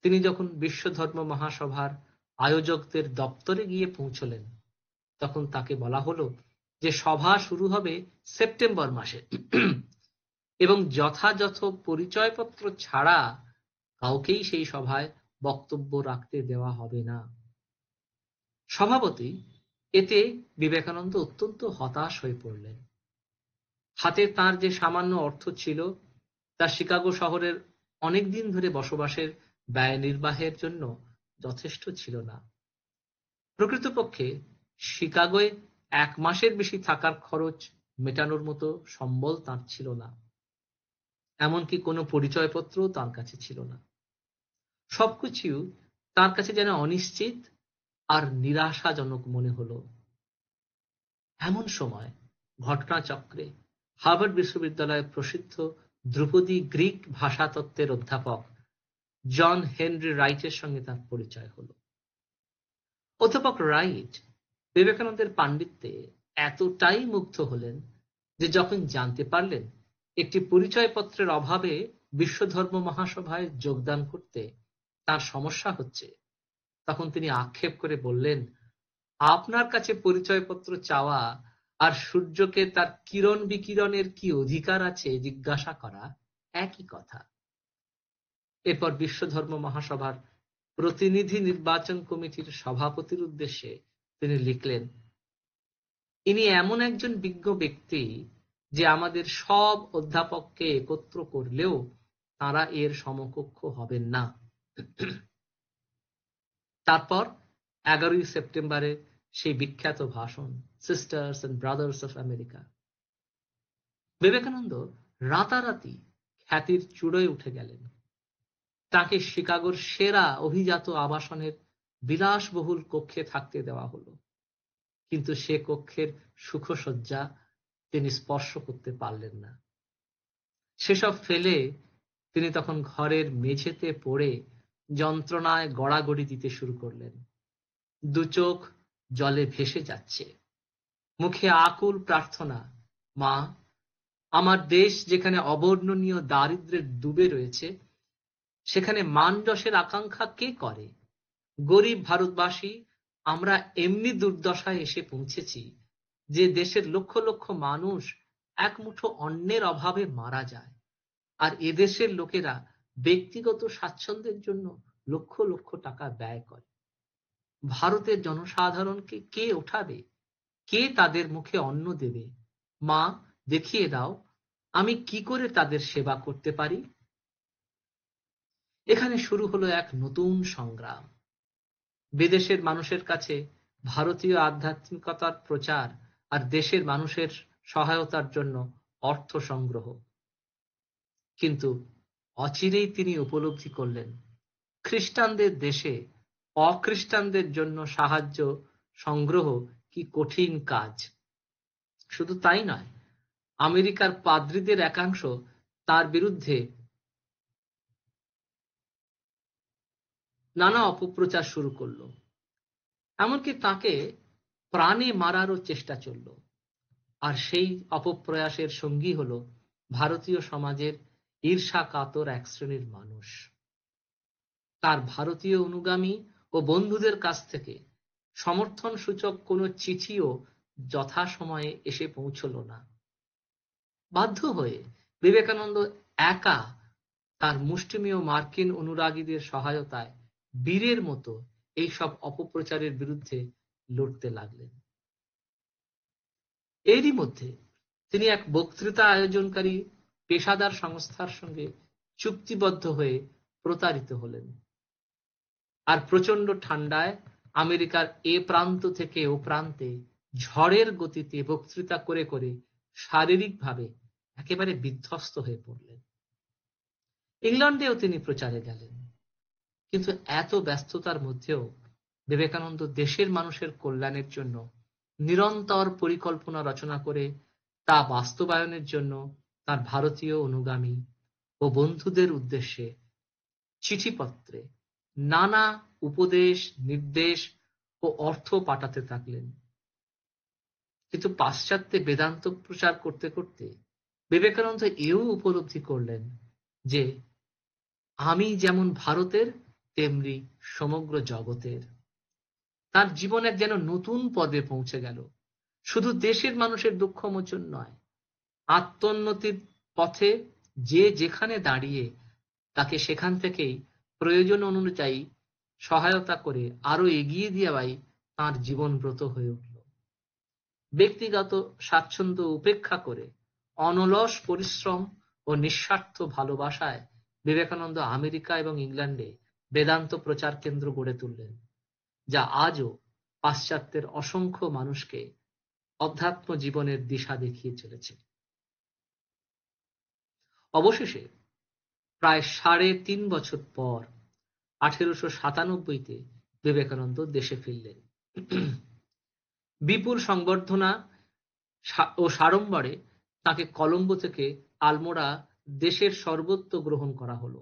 তিনি যখন বিশ্ব ধর্ম মহাসভার আয়োজকদের দপ্তরে গিয়ে পৌঁছলেন, তখন তাকে বলা হলো যে সভা শুরু হবে সেপ্টেম্বর মাসে এবং যথাযথ পরিচয়পত্র ছাড়া কাউকেই সেই সভায় বক্তব্য রাখতে দেওয়া হবে না। স্বভাবতই এতে বিবেকানন্দ অত্যন্ত হতাশ হয়ে পড়লেন। হাতে তার যে সামান্য অর্থ ছিল তা শিকাগো শহরের অনেকদিন ধরে বসবাসের ব্যয় নির্বাহের জন্য যথেষ্ট ছিল না। প্রকৃতপক্ষে শিকাগোয় 1 মাসের বেশি থাকার খরচ মেটানোর মতো সম্বল তার ছিল না। এমনকি কোনো পরিচয়পত্রও তার কাছে ছিল না। সবকিছু তার কাছে যেন অনিশ্চিত আর নিরাশাজনক মনে হলো। এমন সময় ঘটনাচক্রে হার্ভার্ড বিশ্ববিদ্যালয়ের প্রসিদ্ধ ধ্রুপদী গ্রিক ভাষাতত্ত্বের অধ্যাপক জন হেনরি রাইটের সঙ্গে তার পরিচয় হলো। অধ্যাপক রাইট বিবেকানন্দের পাণ্ডিত্যে এতটাই মুগ্ধ হলেন যে যখন জানতে পারলেন একটি পরিচয়পত্রের অভাবে বিশ্ব ধর্ম মহাসভায় যোগদান করতে তার সমস্যা হচ্ছে, তখন তিনি আক্ষেপ করে বললেন, আপনার কাছে পরিচয়পত্র চাওয়া আর সূর্যকে তার কিরণ বিকিরণের কি অধিকার আছে জিজ্ঞাসা করা একই কথা। এরপর বিশ্ব ধর্ম মহাসভার প্রতিনিধি নির্বাচন কমিটির সভাপতির উদ্দেশ্যে তিনি লিখলেন, ইনি এমন একজন বিজ্ঞ ব্যক্তি যে আমাদের সব অধ্যাপককে একত্র করলেও তারা এর সমকক্ষ হবেন না। তারপর 11ই সেপ্টেম্বরে সেই বিখ্যাত ভাষণ sisters and brothers of America. Vivekananda রাতারাতি খ্যাতির চূড়োয় উঠে গেলেন। তাকে শিকাগোর সেরা অভিজাত আবাসনের বিলাসবহুল কক্ষে থাকতে দেওয়া হলো, কিন্তু সে কক্ষের সুখসজ্জা তিনি স্পর্শ করতে পারলেন না। সেসব ফেলে তিনি তখন ঘরের মেঝেতে পড়ে যন্ত্রণায় গড়াগড়ি দিতে শুরু করলেন। দু চোখ জলে ভেসে যাচ্ছে, মুখে আকুল প্রার্থনা, মা, আমার দেশ যেখানে অবর্ণনীয় দারিদ্র্যে ডুবে রয়েছে, সেখানে মান-যশের আকাঙ্ক্ষা কে করে? গরিব ভারতবাসী আমরা এমনি দুর্দশায় এসে পৌঁছেছি যে দেশের লক্ষ লক্ষ মানুষ এক মুঠো অন্নের অভাবে মারা যায়, আর এদেশের লোকেরা ব্যক্তিগত স্বাচ্ছন্দ্যের জন্য লক্ষ লক্ষ টাকা ব্যয় করে। ভারতের জনসাধারণকে কে ওঠাবে? কে তাদের মুখে অন্ন দেবে? মা, দেখিয়ে দাও আমি কি করে তাদের সেবা করতে পারি। এখানে শুরু হলো এক নতুন সংগ্রাম। বিদেশের মানুষের কাছে ভারতীয় আধ্যাত্মিকতার প্রচার আর দেশের মানুষের সহায়তার জন্য অর্থ সংগ্রহ। কিন্তু অচিরেই তিনি উপলব্ধি করলেন, খ্রিস্টানদের দেশে অখ্রিস্টানদের জন্য সাহায্য সংগ্রহ কি কঠিন কাজ। শুধু তাই নয়, আমেরিকার পাদ্রীদের একাংশ তার বিরুদ্ধে নানা অপপ্রচার শুরু করলো। এমনকি তাকে প্রাণে মারারও চেষ্টা চলল। আর সেই অপপ্রয়াসের সঙ্গী হলো ভারতীয় সমাজের ঈর্ষা কাতর এক শ্রেণীর মানুষ। তার ভারতীয় অনুগামী ও বন্ধুদের কাছ থেকে সমর্থন সূচক কোনো চিঠিও যথাসময়ে এসে পৌঁছল না। বাধ্য হয়ে বিবেকানন্দ একা তার মুষ্টিমেয় মার্কিন অনুরাগীদের সহায়তায় বীরের মতো এইসব অপপ্রচারের বিরুদ্ধে লড়তে লাগলেন। এরই মধ্যে তিনি এক বক্তৃতা আয়োজনকারী পেশাদার সংস্থার সঙ্গে চুক্তিবদ্ধ হয়ে প্রতারিত হলেন। আর প্রচন্ড ঠান্ডায় আমেরিকার এ প্রান্ত থেকে ও প্রান্তে ঝড়ের গতিতে বক্তৃতা করে করে শারীরিকভাবে একেবারে বিধ্বস্ত হয়ে পড়লেন। ইংল্যান্ডেও তিনি প্রচারে গেলেন, কিন্তু এত ব্যস্ততার মধ্যেও বিবেকানন্দ দেশের মানুষের কল্যাণের জন্য নিরন্তর পরিকল্পনা রচনা করে তা বাস্তবায়নের জন্য তার ভারতীয় অনুগামী ও বন্ধুদের উদ্দেশ্যে চিঠিপত্রে নানা উপদেশ, নির্দেশ ও অর্থ পাঠাতে থাকলেন। কিন্তু পাশ্চাত্যে বেদান্ত প্রচার করতে করতে বিবেকানন্দ এও উপলব্ধি করলেন যে আমি যেমন ভারতের তেমনি সমগ্র জগতের। তার জীবন এক যেন নতুন পদে পৌঁছে গেল। শুধু দেশের মানুষের দুঃখ মোচন নয়, আত্মোন্নতির পথে যে যেখানে দাঁড়িয়ে তাকে সেখান থেকেই প্রয়োজন অনুযায়ী সহায়তা করে আরো এগিয়ে দেওয়াই তাঁর জীবনব্রত হয়ে উঠল। ব্যক্তিগত স্বাচ্ছন্দ্য উপেক্ষা করে অনলস পরিশ্রম ও নিঃস্বার্থ ভালোবাসায় বিবেকানন্দ আমেরিকা এবং ইংল্যান্ডে বেদান্ত প্রচার কেন্দ্র গড়ে তুললেন, যা আজও পাশ্চাত্যের অসংখ্য মানুষকে অধ্যাত্ম জীবনের দিশা দেখিয়ে চলেছে। অবশেষে প্রায় ৩.৫ বছর পর 1897-তে বিবেকানন্দ দেশে ফিরলেন। বিপুল সংবর্ধনা ও সাড়ম্বরে তাকে কলম্বো থেকে আলমোড়া দেশের সর্বত্র গ্রহণ করা হলো।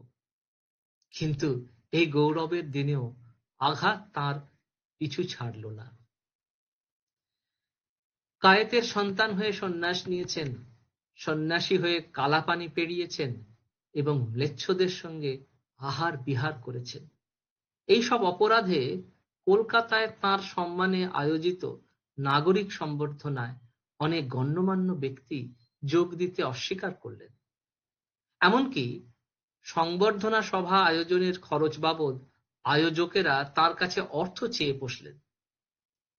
কিন্তু এই গৌরবের দিনেও আঘাত তার পিছু ছাড়ল না। কায়েতের সন্তান হয়ে সন্ন্যাস নিয়েছেন, সন্ন্যাসী হয়ে কালাপানি পেরিয়েছেন এবং ম্লেচ্ছদের সঙ্গে আহার বিহার করেছেন। এই সব অপরাধে কলকাতায় তাঁর সম্মানে আয়োজিত নাগরিক সংবর্ধনায় অনেক গণ্যমান্য ব্যক্তি যোগ দিতে অস্বীকার করলেন। এমনকি সংবর্ধনা সভা আয়োজনের খরচ বাবদ আয়োজকেরা তার কাছে অর্থ চেয়ে বসলেন।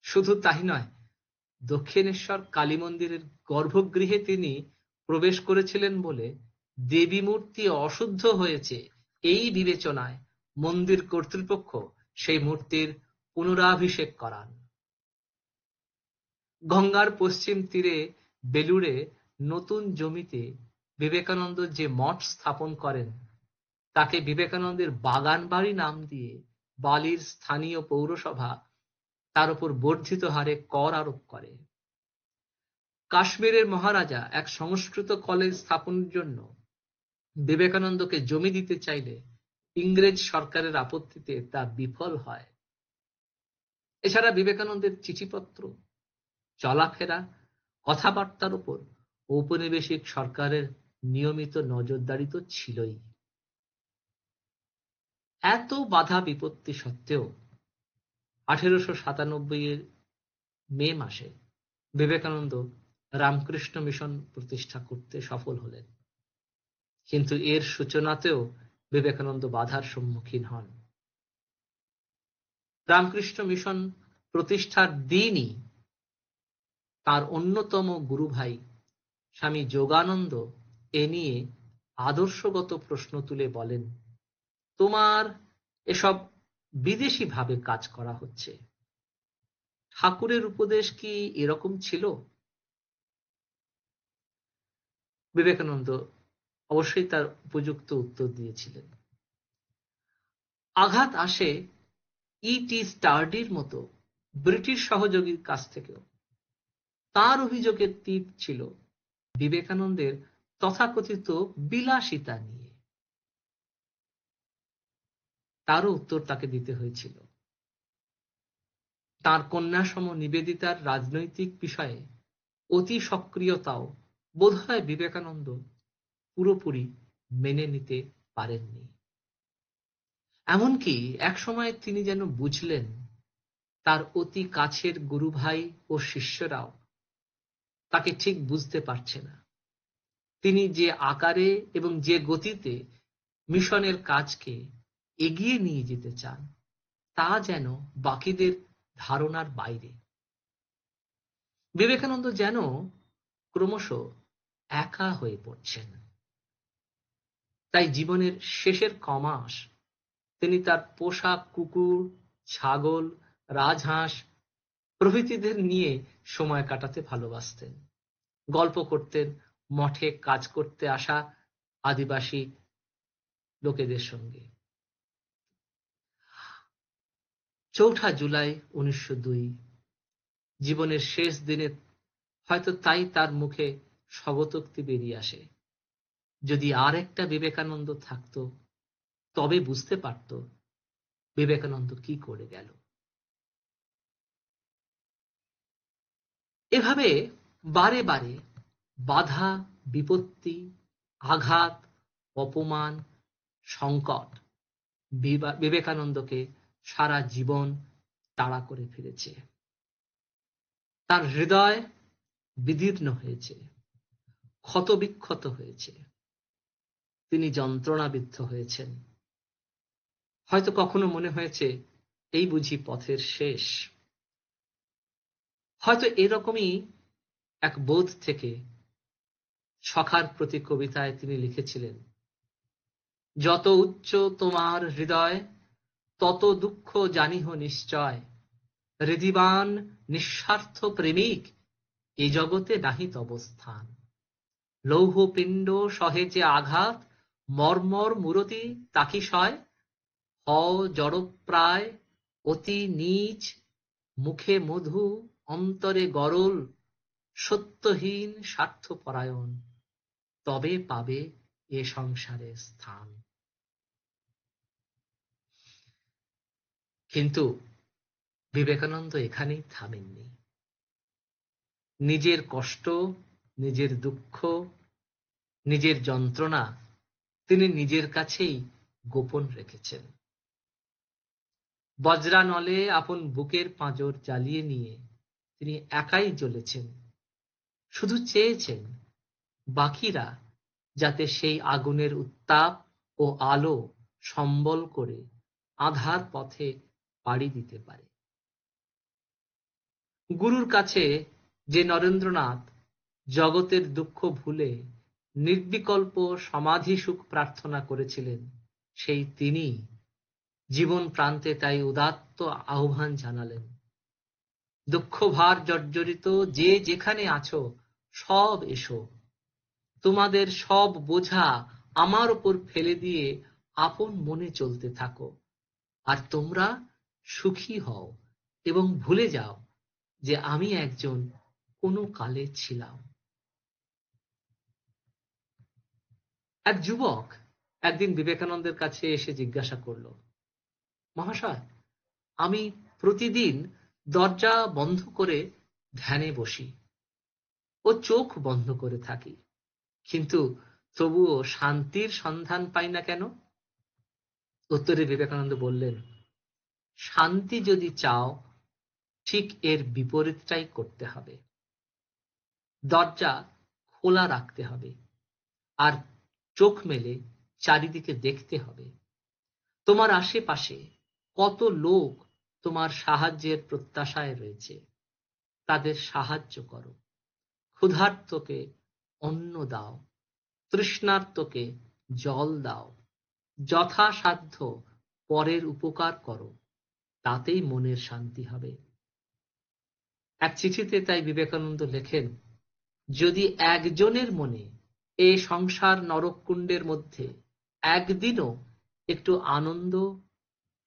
শুধু তাই নয়, দক্ষিণেশ্বর কালী মন্দিরের গর্ভগৃহে তিনি প্রবেশ করেছিলেন বলে দেবী মূর্তি অশুদ্ধ হয়েছে এই বিবেচনায় মন্দির কর্তৃপক্ষ সেই মূর্তির পুনরাভিষেক করান। গঙ্গার পশ্চিম তীরে বেলুড়ে নতুন জমিতে বিবেকানন্দ যে মঠ স্থাপন করেন তাকে বিবেকানন্দের বাগান বাড়ি নাম দিয়ে বালির স্থানীয় পৌরসভা তার উপর বর্ধিত হারে কর আরোপ করে। কাশ্মীরের মহারাজা এক সংস্কৃত কলেজ স্থাপনের জন্য বিবেকানন্দকে জমি দিতে চাইলে ইংরেজ সরকারের আপত্তিতে তা বিফল হয়। এছাড়া বিবেকানন্দের চিঠিপত্র, চলাফেরা, কথাবার্তার উপর ঔপনিবেশিক সরকারের নিয়মিত নজরদারি তো ছিলই। এত বাধা বিপত্তি সত্ত্বেও 1897 এর মে মাসে বিবেকানন্দ রামকৃষ্ণ মিশন প্রতিষ্ঠা করতে সফল হলেন, কিন্তু এর সূচনাতেও বিবেকানন্দ বাধার সম্মুখীন হন। রামকৃষ্ণ মিশন প্রতিষ্ঠার দিনই তার অন্যতম গুরু ভাই স্বামী যোগানন্দ এ নিয়ে আদর্শগত প্রশ্ন তুলে বলেন, তোমার এসব বিদেশি ভাবে কাজ করা হচ্ছে, ঠাকুরের উপদেশ কি এরকম ছিল? বিবেকানন্দ অবশ্যই তার উপযুক্ত উত্তর দিয়েছিলেন। আঘাত আসে ই.টি. স্টার্ডির মতো ব্রিটিশ সহযোগীর কাছ থেকেও। তার অভিযোগের তীর ছিল বিবেকানন্দের তথাকথিত বিলাসিতা নিয়ে। তারও উত্তর তাকে দিতে হয়েছিল। তার কন্যাসম নিবেদিতার রাজনৈতিক বিষয়ে অতি সক্রিয়তাও বোধহয় বিবেকানন্দ পুরোপুরি মেনে নিতে পারেননি। এমনকি একসময় তিনি যেন বুঝলেন তার অতি কাছের গুরুভাই ও শিষ্যরাও তাকে ঠিক বুঝতে পারছে না। তিনি যে আকারে এবং যে গতিতে মিশনের কাজকে এগিয়ে নিয়ে যেতে চান তা যেন বাকিদের ধারণার বাইরে। বিবেকানন্দ যেন ক্রমশ একা হয়ে পড়ছেন। তাই জীবনের শেষের কমাস তিনি তার পোষা কুকুর, ছাগল, রাজহাঁস প্রভৃতিদের নিয়ে সময় কাটাতে ভালোবাসতেন। গল্প করতেন মঠে কাজ করতে আসা আদিবাসী লোকেদের সঙ্গে। ৪ঠা জুলাই ১৯০২ জীবনের শেষ দিনে হয়তো তাই তার মুখে স্বগতোক্তি বেরিয়ে আসে, যদি আর একটা বিবেকানন্দ থাকত তবে বুঝতে পারত বিবেকানন্দ কি করে গেল। এভাবে বারে বারে বাধা, বিপত্তি, আঘাত, অপমান, সংকট বিবেকানন্দকে সারা জীবন তাড়া করে ফিরেছে। তার হৃদয় বিদীর্ণ হয়েছে, ক্ষতবিক্ষত হয়েছে, তিনি যন্ত্রণাবিদ্ধ হয়েছেন। হয়তো কখনো মনে হয়েছে এই বুঝি পথের শেষ। হয়তো এরকমই এক বোধ থেকে সখার প্রতি কবিতায় তিনি লিখেছিলেন, যত উচ্চ তোমার হৃদয় তত দুঃখ জানিহ নিশ্চয়, হৃদিবান নিঃস্বার্থ প্রেমিক এ জগতে নাহি তব স্থান। লৌহ পিণ্ড সহে যে আঘাত মর্মর মূরতি তাকি সয়, হও জড়প্রায় অতি নীচ মুখে মধু অন্তরে গরল, সত্যহীন স্বার্থপরায়ণ তবে পাবে এ সংসারে স্থান। কিন্তু বিবেকানন্দ এখানেই থামেননি। নিজের কষ্ট, নিজের দুঃখ, নিজের যন্ত্রণা তিনি নিজের কাছেই গোপন রেখেছেন। বজ্রানলে আপন বুকের পাঁজর জ্বালিয়ে নিয়ে তিনি একাই জ্বলেছেন, শুধু চেয়েছেন বাকিরা যাতে সেই আগুনের উত্তাপ ও আলো সম্বল করে আঁধার পথে পাড়ি দিতে পারে। গুরুর কাছে যে নরেন্দ্রনাথ জগতের দুঃখ ভুলে নির্বিকল্প সমাধি সুখ প্রার্থনা করেছিলেন, সেই তিনি জীবন প্রান্তে তাই উদাত্ত আহ্বান জানালেন, দুঃখ ভার জর্জরিত যে যেখানে আছো সব এসো, তোমাদের সব বোঝা আমার উপর ফেলে দিয়ে আপন মনে চলতে থাকো, আর তোমরা সুখী হও এবং ভুলে যাও যে আমি একজন কোনো কালে ছিলাম। এক যুবক একদিন বিবেকানন্দের কাছে এসে জিজ্ঞাসা করল, মহাশয়, আমি প্রতিদিন দরজা বন্ধ করে ধ্যানে বসি ও চোখ বন্ধ করে থাকি, কিন্তু তবুও শান্তির সন্ধান পাই না কেন? উত্তরে বিবেকানন্দ বললেন, শান্তি যদি চাও ঠিক এর বিপরীতটাই করতে হবে। দরজা খোলা রাখতে হবে আর চোখ মেলে চারিদিকে দেখতে হবে। তোমার আশেপাশে কত লোক তোমার সাহায্যের প্রত্যাশায় রয়েছে, তাদের সাহায্য করো। ক্ষুধার্তকে অন্ন দাও, তৃষ্ণার্তকে জল দাও, যথাসাধ্য পরের উপকার করো, তাতেই মনের শান্তি হবে। এক চিঠিতে তাই বিবেকানন্দ লেখেন, যদি একজনের মনে এ সংসার নরককুণ্ডের মধ্যে একদিনও একটু আনন্দ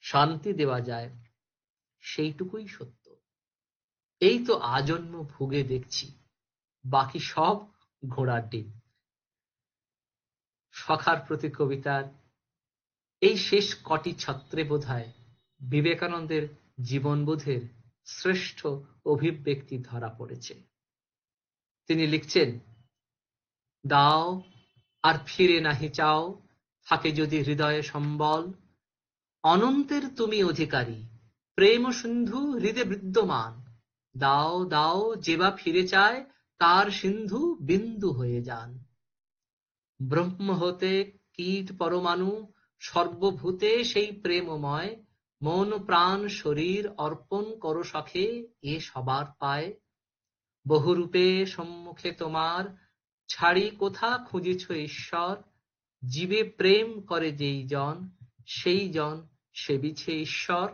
শান্তি দেওয়া যায়, সেইটুকুই সত্য। এই তো আজন্ম ভুগে দেখছি, বাকি সব ঘোড়ার ডিম। সখার প্রতি কবিতার এই শেষ কটি ছত্রে বোধহয় বিবেকানন্দের জীবনবোধের শ্রেষ্ঠ অভিব্যক্তি ধরা পড়েছে। তিনি লিখছেন, দাও আর ফিরে নাহি চাও, থাকে যদি হৃদয়ে সম্বল, অনন্তের তুমি অধিকারী, প্রেম সিন্ধু হৃদে বিদ্যমান, দাও দাও যেবা ফিরে চায়, তার সিন্ধু বিন্দু হয়ে যান। ব্রহ্ম হতে কীট পরমাণু, সর্বভূতে সেই প্রেমময়, মন প্রাণ শরীর অর্পণ করো সখে, এ সবার পায়। বহুরূপে সম্মুখে তোমার, ছাড়ি কোথা খুঁজিছ ঈশ্বর, জীবে প্রেম করে যেই জন, সেই জন সেবিছে ঈশ্বর।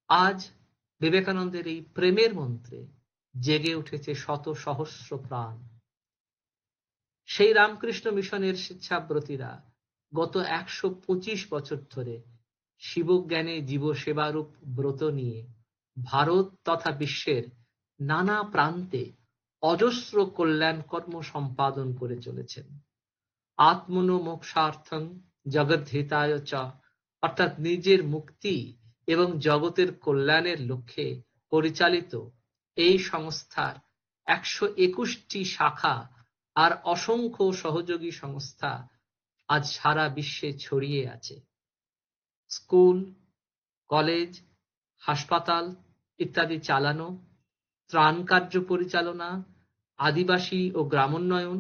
আজ বিবেকানন্দের এই প্রেমের মন্ত্রে জেগে উঠেছে শত সহস্র প্রাণ। সেই রামকৃষ্ণ মিশনের স্বেচ্ছাব্রতীরা গত ১২৫ বছর ধরে শিবজ্ঞানে জীবসেবারূপ ব্রত নিয়ে ভারত তথা বিশ্বের নানা প্রান্তে অজস্র কল্যাণ কর্ম সম্পাদন করে চলেছেন। আত্মনো মোক্ষার্থং জগদ্ধিতায় চ, অর্থাৎ নিজের মুক্তি এবং জগতের কল্যাণের লক্ষ্যে পরিচালিত এই সংস্থার ১২১টি শাখা আর অসংখ্য সহযোগী সংস্থা আজ সারা বিশ্বে ছড়িয়ে আছে। স্কুল, কলেজ, হাসপাতাল ইত্যাদি চালানো, ত্রাণ কার্য পরিচালনা, আদিবাসী ও গ্রামোন্নয়ন,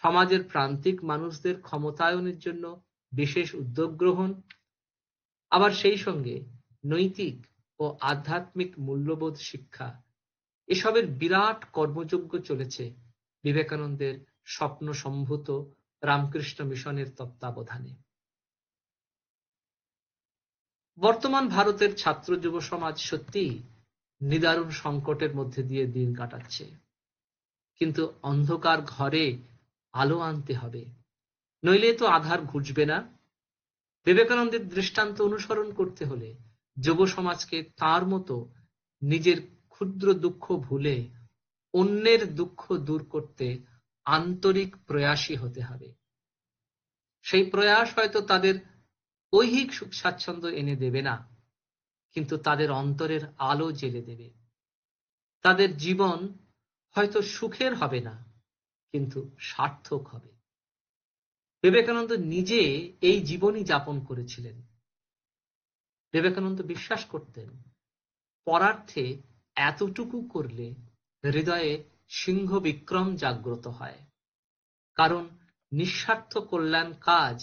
সমাজের প্রান্তিক মানুষদের ক্ষমতায়নের জন্য বিশেষ উদ্যোগ গ্রহণ, আবার সেই সঙ্গে নৈতিক ও আধ্যাত্মিক মূল্যবোধ শিক্ষা, এসবের বিরাট কর্মযজ্ঞ চলেছে বিবেকানন্দের স্বপ্ন সম্ভূত রামকৃষ্ণ মিশনের তত্ত্বাবধানে। বর্তমান ভারতের ছাত্র যুব সমাজ সত্যিই নিদারুণ সংকটের মধ্যে দিয়ে দিন কাটাচ্ছে, কিন্তু অন্ধকার ঘরে আলো আনতে হবে, নইলে তো আধার ঘুচবে না। বিবেকানন্দের দৃষ্টান্ত অনুসরণ করতে হলে যুব সমাজকে তার মতো নিজের ক্ষুদ্র দুঃখ ভুলে অন্যের দুঃখ দূর করতে আন্তরিক প্রয়াসী হতে হবে। সেই প্রয়াস হয়তো তাদের ঐহিক সুখ স্বাচ্ছন্দ্য এনে দেবে না, কিন্তু তাদের অন্তরের আলো জ্বেলে দেবে। তাদের জীবন হয়তো সুখের হবে না, কিন্তু সার্থক হবে। বিবেকানন্দ নিজে এই জীবনই যাপন করেছিলেন। বিবেকানন্দ বিশ্বাস করতেন, পরার্থে এতটুকু করলে হৃদয়ে সিংহ বিক্রম জাগ্রত হয়। কারণ নিঃস্বার্থ কল্যাণ কাজ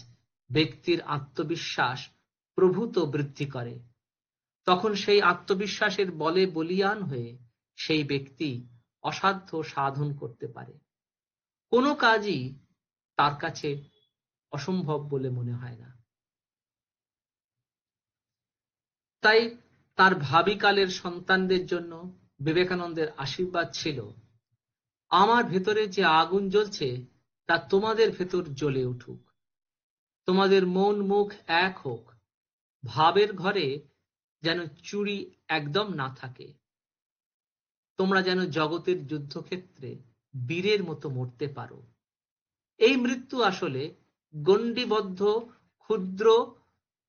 ব্যক্তির আত্মবিশ্বাস প্রভূত বৃদ্ধি করে। তখন সেই আত্মবিশ্বাসের বলে বলীয়ান হয়ে সেই ব্যক্তি অসাধ্য সাধন করতে পারে। কোনো কাজই তার কাছে অসম্ভব বলে মনে হয় না। তাই তার ভাবি কালের সন্তানদের জন্য বিবেকানন্দের আশীর্বাদ ছিল, আমার ভেতরে যে আগুন জ্বলছে তা তোমাদের ভেতর জ্বলে উঠুক, তোমাদের মন মুখ এক হোক, ভাবের ঘরে যেন চুরি একদম না থাকে, তোমরা যেন জগতের যুদ্ধক্ষেত্রে বীরের মতো মরতে পারো। এই মৃত্যু আসলে গণ্ডিবদ্ধ ক্ষুদ্র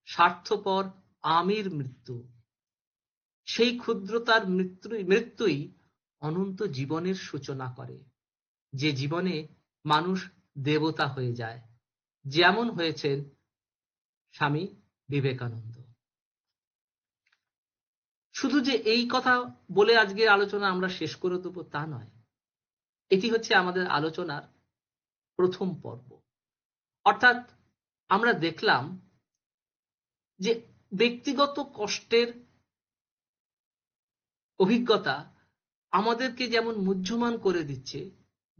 স্বার্থপর আমির মৃত্যু। সেই ক্ষুদ্রতার মৃত্যুই অনন্ত জীবনের সূচনা করে, যে জীবনে মানুষ দেবতা হয়ে যায়, যেমন হয়েছেন স্বামী বিবেকানন্দ। শুধু যে এই কথা বলে আজকের আলোচনা আমরা শেষ করে দেবো তা নয়, এটি হচ্ছে আমাদের আলোচনার প্রথম পর্ব। অর্থাৎ আমরা দেখলাম যে ব্যক্তিগত কষ্টের অভিজ্ঞতা আমাদেরকে যেমন মুহ্যমান করে দিচ্ছে,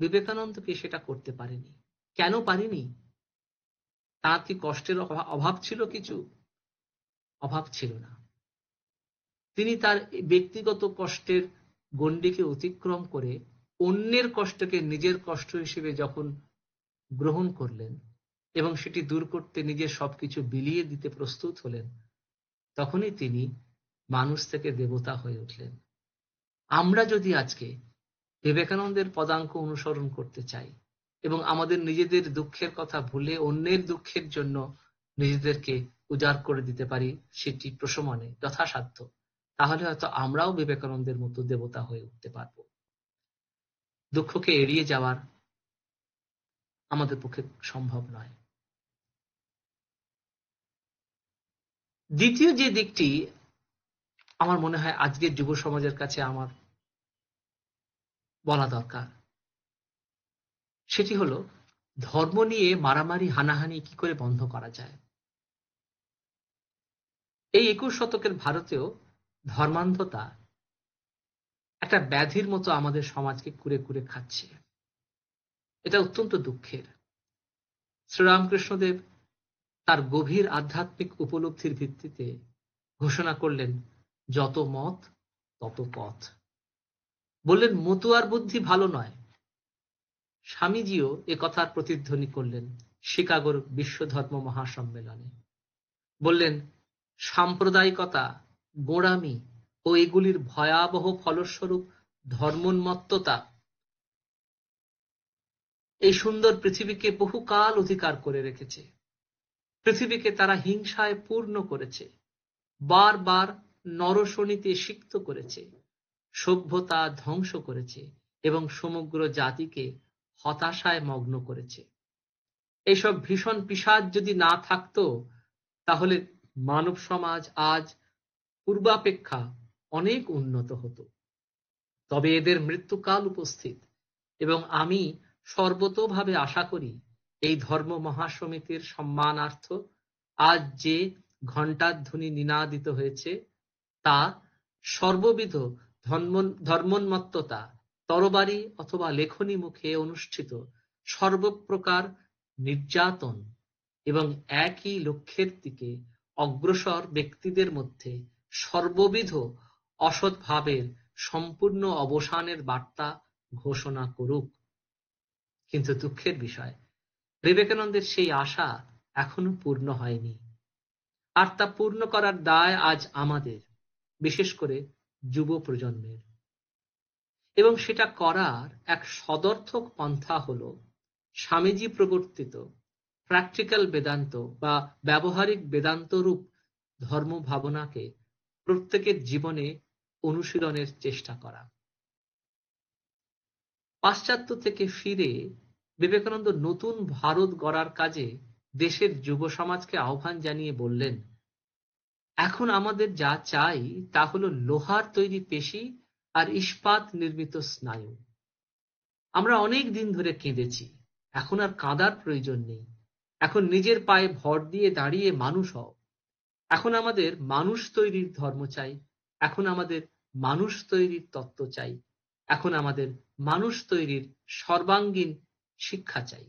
বিবেকানন্দকে সেটা করতে পারেনি। কেন পারেনি? তার কি কষ্টের অভাব ছিল? কিছু অভাব ছিল না। তিনি তার ব্যক্তিগত কষ্টের গণ্ডিকে অতিক্রম করে অন্যের কষ্টকে নিজের কষ্ট হিসেবে যখন গ্রহণ করলেন এবং সেটি দূর করতে নিজের সবকিছু বিলিয়ে দিতে প্রস্তুত হলেন, তখনই তিনি মানুষ থেকে দেবতা হয়ে উঠলেন। আমরা যদি আজকে বিবেকানন্দের পদাঙ্ক অনুসরণ করতে চাই এবং আমাদের নিজেদের দুঃখের কথা ভুলে অন্যের দুঃখের জন্য নিজেদেরকে উজাড় করে দিতে পারি সেটি প্রশমনে যথাসাধ্য, তাহলে হয়তো আমরাও বিবেকানন্দের মতো দেবতা হয়ে উঠতে পারব। দুঃখকে এড়িয়ে যাওয়ার আমাদের পক্ষে সম্ভব নয়। দ্বিতীয় যে দিকটি আমার মনে হয় আজকের যুব সমাজের কাছে আমার বলা দরকার, সেটি হলো ধর্ম নিয়ে মারামারি হানাহানি কি করে বন্ধ করা যায়। এই ২১ শতকের ভারতেও ধর্মান্ধতা একটা ব্যাধির মতো আমাদের সমাজকে কুরে কুরে খাচ্ছে। এটা অত্যন্ত দুঃখের। শ্রীরামকৃষ্ণদেব তার গভীর আধ্যাত্মিক উপলব্ধির ভিত্তিতে ঘোষণা করলেন, যত মত তত পথ। বললেন মতুয়ার বুদ্ধি ভালো নয়। স্বামীজিও এ কথার প্রতিধ্বনি করলেন শিকাগোর বিশ্ব ধর্ম মহাসম্মেলনে। বললেন সাম্প্রদায়িকতা, গোঁড়ামি ও এগুলির ভয়াবহ ফলস্বরূপ ধর্মোন্মত্ততা এই সুন্দর পৃথিবীকে বহুকাল অধিকার করে রেখেছে। পৃথিবীকে তারা হিংসায় পূর্ণ করেছে, বারবার নরশনিতে সিক্ত করেছে, সভ্যতা ধ্বংস করেছে এবং সমগ্র জাতিকে হতাশায় মগ্ন করেছে। এইসব ভীষণ পিশাচ যদি না থাকতো, তাহলে মানব সমাজ আজ পূর্বাপেক্ষা অনেক উন্নত হতো। তবে এদের মৃত্যুকাল উপস্থিত এবং আমি সর্বতোভাবে আশা করি এই ধর্ম মহাসমিতির সম্মানার্থ আজ যে ঘণ্টাধ্বনি নিনাদিত হয়েছে তা সর্ববিধ ধর্মোন্মত্ততা, তরবারি অথবা লেখনী মুখে অনুষ্ঠিত সর্বপ্রকার নির্যাতন এবং একই লক্ষ্যের দিকে অগ্রসর ব্যক্তিদের মধ্যে সর্ববিধ অসৎ ভাবের সম্পূর্ণ অবসানের বার্তা ঘোষণা করুক। কিন্তু দুঃখের বিষয়, বিবেকানন্দের সেই আশা এখনো পূর্ণ হয়নি। আর তা পূর্ণ করার দায় আজ আমাদের, বিশেষ করে যুব প্রজন্মের। এবং সেটা করার এক সদর্থক পন্থা হলো স্বামীজি প্রবর্তিত প্র্যাকটিক্যাল বেদান্ত বা ব্যবহারিক বেদান্ত রূপ ধর্ম ভাবনাকে প্রত্যেকের জীবনে অনুশীলনের চেষ্টা করা। পাশ্চাত্য থেকে ফিরে বিবেকানন্দ নতুন ভারত গড়ার কাজে দেশের যুব সমাজকে আহ্বান জানিয়ে বললেন, এখন আমাদের যা চাই তা হলো লোহার তৈরি পেশি আর ইস্পাত নির্মিত স্নায়ু। আমরা অনেক দিন ধরে কেঁদেছি, এখন আর কাঁদার প্রয়োজন নেই। এখন নিজের পায়ে ভর দিয়ে দাঁড়িয়ে মানুষ হও। এখন আমাদের মানুষ তৈরির ধর্ম চাই, এখন আমাদের মানুষ তৈরির তত্ত্ব চাই, এখন আমাদের মানুষ তৈরির সর্বাঙ্গীন শিক্ষা চাই।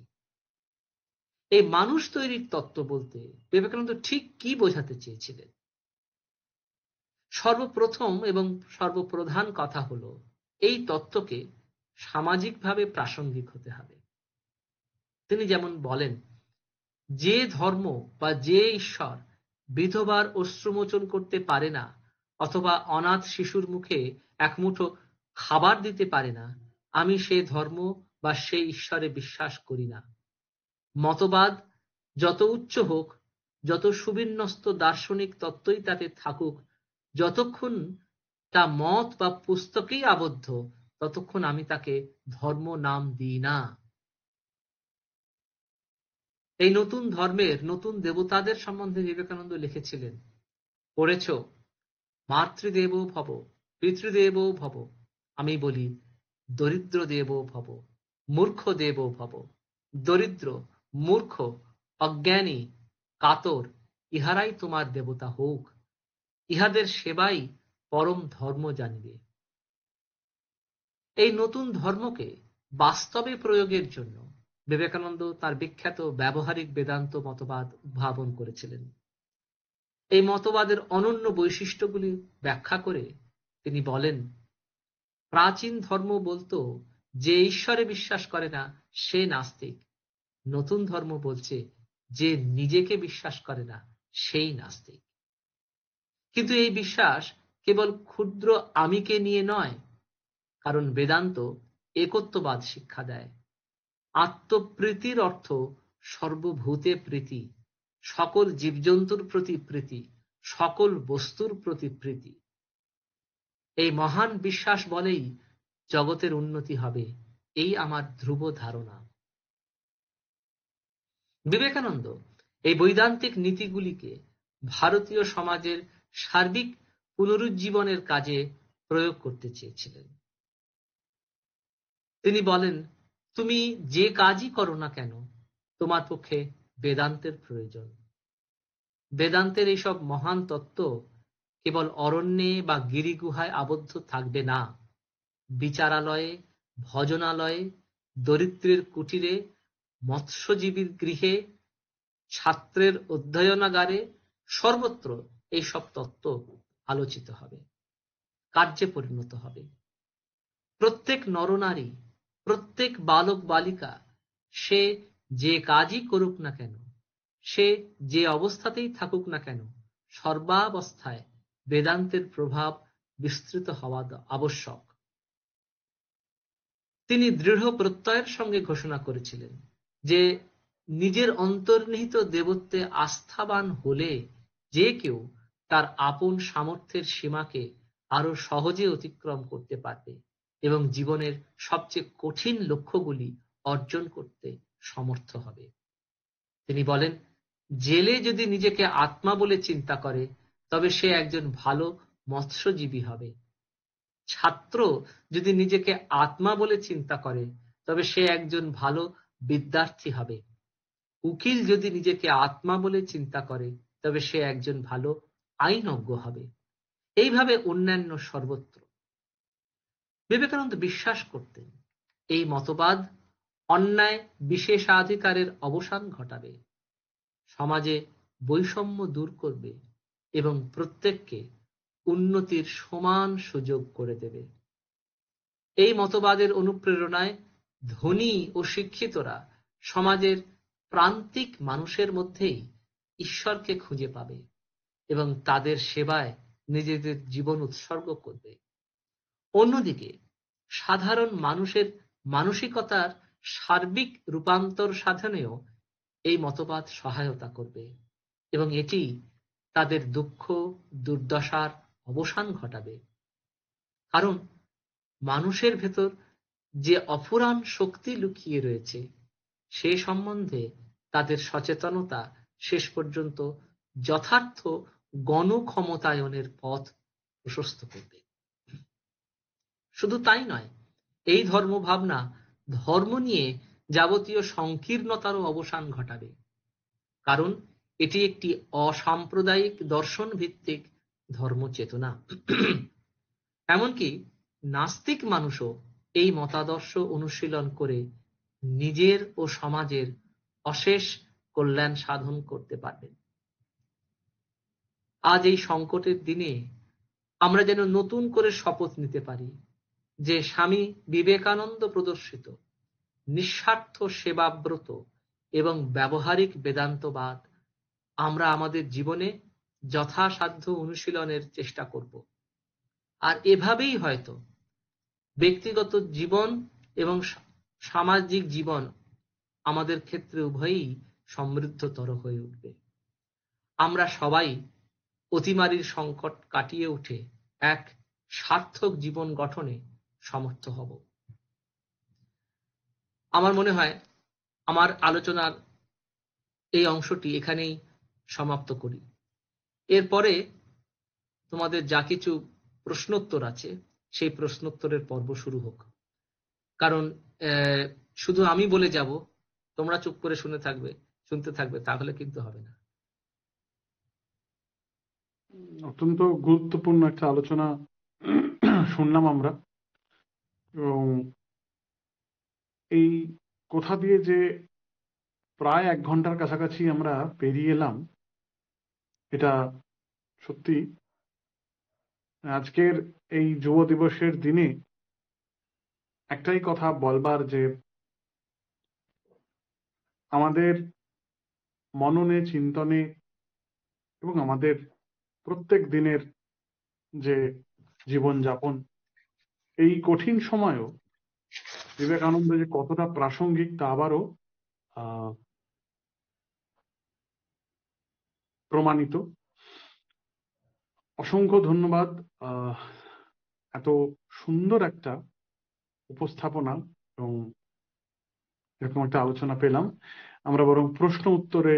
এই মানুষ তৈরির তত্ত্ব বলতে বিবেকানন্দ ঠিক কি বোঝাতে চেয়েছিলেন? সর্বপ্রথম এবং সর্বপ্রধান কথা হলো এই তত্ত্বকে সামাজিকভাবে প্রাসঙ্গিক হতে হবে। তিনি যেমন বলেন, যে ধর্ম বা যে ঈশ্বর বিধবার অশ্রুমোচন করতে পারে না অথবা অনাথ শিশুর মুখে এক মুঠো খাবার দিতে পারে না, আমি সে ধর্ম বা সেই ঈশ্বরে বিশ্বাস করি না। মতবাদ যত উচ্চ হোক, যত সুবিন্যস্ত দার্শনিক তত্ত্বই তাতে থাকুক, যতক্ষণ তা মত বা পুস্তকেই আবদ্ধ, ততক্ষণ আমি তাকে ধর্ম নাম দিই না। এই নতুন ধর্মের নতুন দেবতাদের সম্বন্ধে বিবেকানন্দ লিখেছিলেন, পড়েছ, মাতৃদেব ভব, পিতৃদেব ভব। আমি বলি দরিদ্র দেব ভব, মূর্খ দেব ভব। দরিদ্র, মূর্খ, অজ্ঞানী, কাতর ইহারাই তোমার দেবতা হোক। ইহাদের সেবাই পরম ধর্ম জানিবে। এই নতুন ধর্মকে বাস্তবে প্রয়োগের জন্য বিবেকানন্দ তার বিখ্যাত ব্যবহারিক বেদান্ত মতবাদ উদ্ভাবন করেছিলেন। এই মতবাদের অনন্য বৈশিষ্ট্যগুলি ব্যাখ্যা করে তিনি বলেন, প্রাচীন ধর্ম বলতো যে ঈশ্বরে বিশ্বাস করে না সে নাস্তিক। নতুন ধর্ম বলছে যে নিজেকে বিশ্বাস করে না সেই নাস্তিক। কিন্তু এই বিশ্বাস কেবল ক্ষুদ্র আমিকে নিয়ে নয়, কারণ বেদান্ত একত্ববাদ শিক্ষা দেয়। আত্মপ্রীতির অর্থ সর্বভূতে প্রীতি, সকল জীবজন্তুর প্রতি প্রীতি, সকল বস্তুর প্রতি প্রীতি। এই মহান বিশ্বাস বলেই জগতের উন্নতি হবে, এই আমার ধ্রুব ধারণা। বিবেকানন্দ এই বৈদান্তিক নীতিগুলিকে ভারতীয় সমাজের সার্বিক পুনরুজ্জীবনের কাজে প্রয়োগ করতে চেয়েছিলেন। তিনি বলেন, তুমি যে কাজই করো না কেন, তোমার পক্ষে বেদান্তের প্রয়োজন। বেদান্তের এইসব মহান তত্ত্ব কেবল অরণ্যে বা গিরিগুহায় আবদ্ধ থাকবে না। বিচারালয়ে, ভজনালয়ে, দরিদ্রের কুটিরে, মৎস্যজীবীর গৃহে, ছাত্রের অধ্যয়নাগারে, সর্বত্র এইসব তত্ত্ব আলোচিত হবে, কার্যে পরিণত হবে। প্রত্যেক নরনারী, প্রত্যেক বালক বালিকা, সে যে কাজই করুক না কেন, সে যে অবস্থাতেই থাকুক না কেন, সর্বাবস্থায় বেদান্তের প্রভাব বিস্তৃত হওয়া আবশ্যক। তিনি দৃঢ় প্রত্যয়ের সঙ্গে ঘোষণা করেছিলেন যে নিজের অন্তর্নিহিত দেবত্বে আস্থাবান হলে যে কেউ তার আপন সামর্থ্যের সীমাকে আরো সহজে অতিক্রম করতে পারবে এবং জীবনের সবচেয়ে কঠিন লক্ষ্যগুলি অর্জন করতে সমর্থ হবে। তিনি বলেন, জেলে যদি নিজেকে আত্মা বলে চিন্তা করে তবে সে একজন ভালো মৎস্যজীবী হবে। ছাত্র যদি নিজেকে আত্মা বলে চিন্তা করে তবে সে একজন ভালো বিদ্যার্থী হবে। উকিল যদি নিজেকে আত্মা বলে চিন্তা করে তবে সে একজন ভালো আইনজ্ঞ হবে। এইভাবে অন্যান্য সর্বত্র। বিবেকানন্দ বিশ্বাস করতেন এই মতবাদ অন্যায় বিশেষাধিকারের অবসান ঘটাবে, সমাজে বৈষম্য দূর করবে এবং প্রত্যেককে উন্নতির সমান সুযোগ করে দেবে। এই মতবাদের অনুপ্রেরণায় ধনী ও শিক্ষিতরা সমাজের প্রান্তিক মানুষের মধ্যেই ঈশ্বরকে খুঁজে পাবে এবং তাদের সেবায় নিজেদের জীবন উৎসর্গ করবে। অন্যদিকে সাধারণ মানুষের মানসিকতার সার্বিক রূপান্তর সাধনেও এই মতবাদ সহায়তা করবে এবং এটি তাদের দুঃখ দুর্দশার অবসান ঘটাবে। কারণ মানুষের ভেতর যে অফুরান শক্তি লুকিয়ে রয়েছে সে সম্বন্ধে তাদের সচেতনতা শেষ পর্যন্ত যথার্থ গণক্ষমতায়নের পথ প্রশস্ত করবে। শুধু তাই নয়, এই ধর্মভাবনা ধর্ম নিয়ে যাবতীয় সংকীর্ণতারও অবসান ঘটাবে, কারণ এটি একটি অসাম্প্রদায়িক দর্শন ভিত্তিক ধর্মচেতনা। এমনকি নাস্তিক মানুষও এই মতাদর্শ অনুশীলন করে নিজের ও সমাজের অশেষ কল্যাণ সাধন করতে পারবেন। আজ এই সংকটের দিনে আমরা যেন নতুন করে শপথ নিতে পারি যে স্বামী বিবেকানন্দ প্রদর্শিত নিঃস্বার্থ সেবাব্রত এবং ব্যবহারিক বেদান্তবাদ আমরা আমাদের জীবনে যথাসাধ্য অনুশীলনের চেষ্টা করব। আর এভাবেই হয়তো ব্যক্তিগত জীবন এবং সামাজিক জীবন আমাদের ক্ষেত্রে উভয়ই সমৃদ্ধতর হয়ে উঠবে। আমরা সবাই অতিমারীর সংকট কাটিয়ে উঠে এক সার্থক জীবন গঠনে সমর্থ হব। আমার মনে হয় আমার আলোচনার এই অংশটি এখানেই সমাপ্ত করি। এরপরে তোমাদের যা কিছু প্রশ্নোত্তর আছে সেই প্রশ্নোত্তরের পর্ব শুরু হোক। কারণ শুধু আমি বলে যাব, তোমরা চুপ করে শুনতে থাকবে, তাহলে কিন্তু হবে না। অত্যন্ত গুরুত্বপূর্ণ একটা আলোচনা শুনলাম আমরা, এবং এই কোথা দিয়ে যে প্রায় 1 ঘন্টার কাছাকাছি আমরা পেরিয়ে এলাম, এটা সত্যি আজকের এই যুব দিবসের দিনে একটাই কথা বলবার, যে আমাদের মননে, চিন্তনে এবং আমাদের প্রত্যেক দিনের যে জীবনযাপন, এই কঠিন সময়েও বিবেকানন্দ যে কতটা প্রাসঙ্গিক তা আবারও আহ, প্রমাণিত। অসংখ্য ধন্যবাদ এত সুন্দর একটা উপস্থাপনা এবং এরকম একটা আলোচনা পেলাম। আমরা বরং প্রশ্ন উত্তরে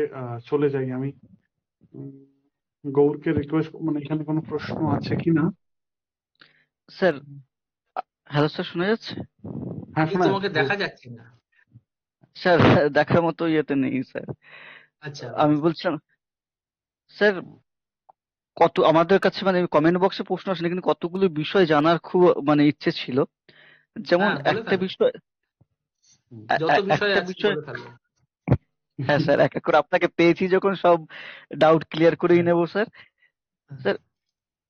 চলে যাই। আমি উম, গৌরকে রিকোয়েস্ট, মানে এখানে কোনো প্রশ্ন আছে কিনা। স্যার, হ্যালো স্যার, শোনা যাচ্ছে? হ্যাঁ, কিন্তু শোনা তোমাকে যাচ্ছে, দেখা যাচ্ছে না। স্যার, দেখার মতো ইয়েতে নেই স্যার। আচ্ছা, আমি বলছিলাম স্যার, আমাদের কাছে মানে কমেন্ট বক্সে প্রশ্ন আসেনি, কিন্তু কতগুলো বিষয় জানার খুব মানে ইচ্ছে ছিল। যেমন হ্যাঁ, বলে একটা ফেলো, বিষয়, যত বিষয় একটা আছে বিষয়, বলে ফেলো। হ্যাঁ স্যার, এক এক করে আপনাকে পেয়েছি যখন সব ডাউট ক্লিয়ার করেই হ্যাঁ, নেবো স্যার। স্যার,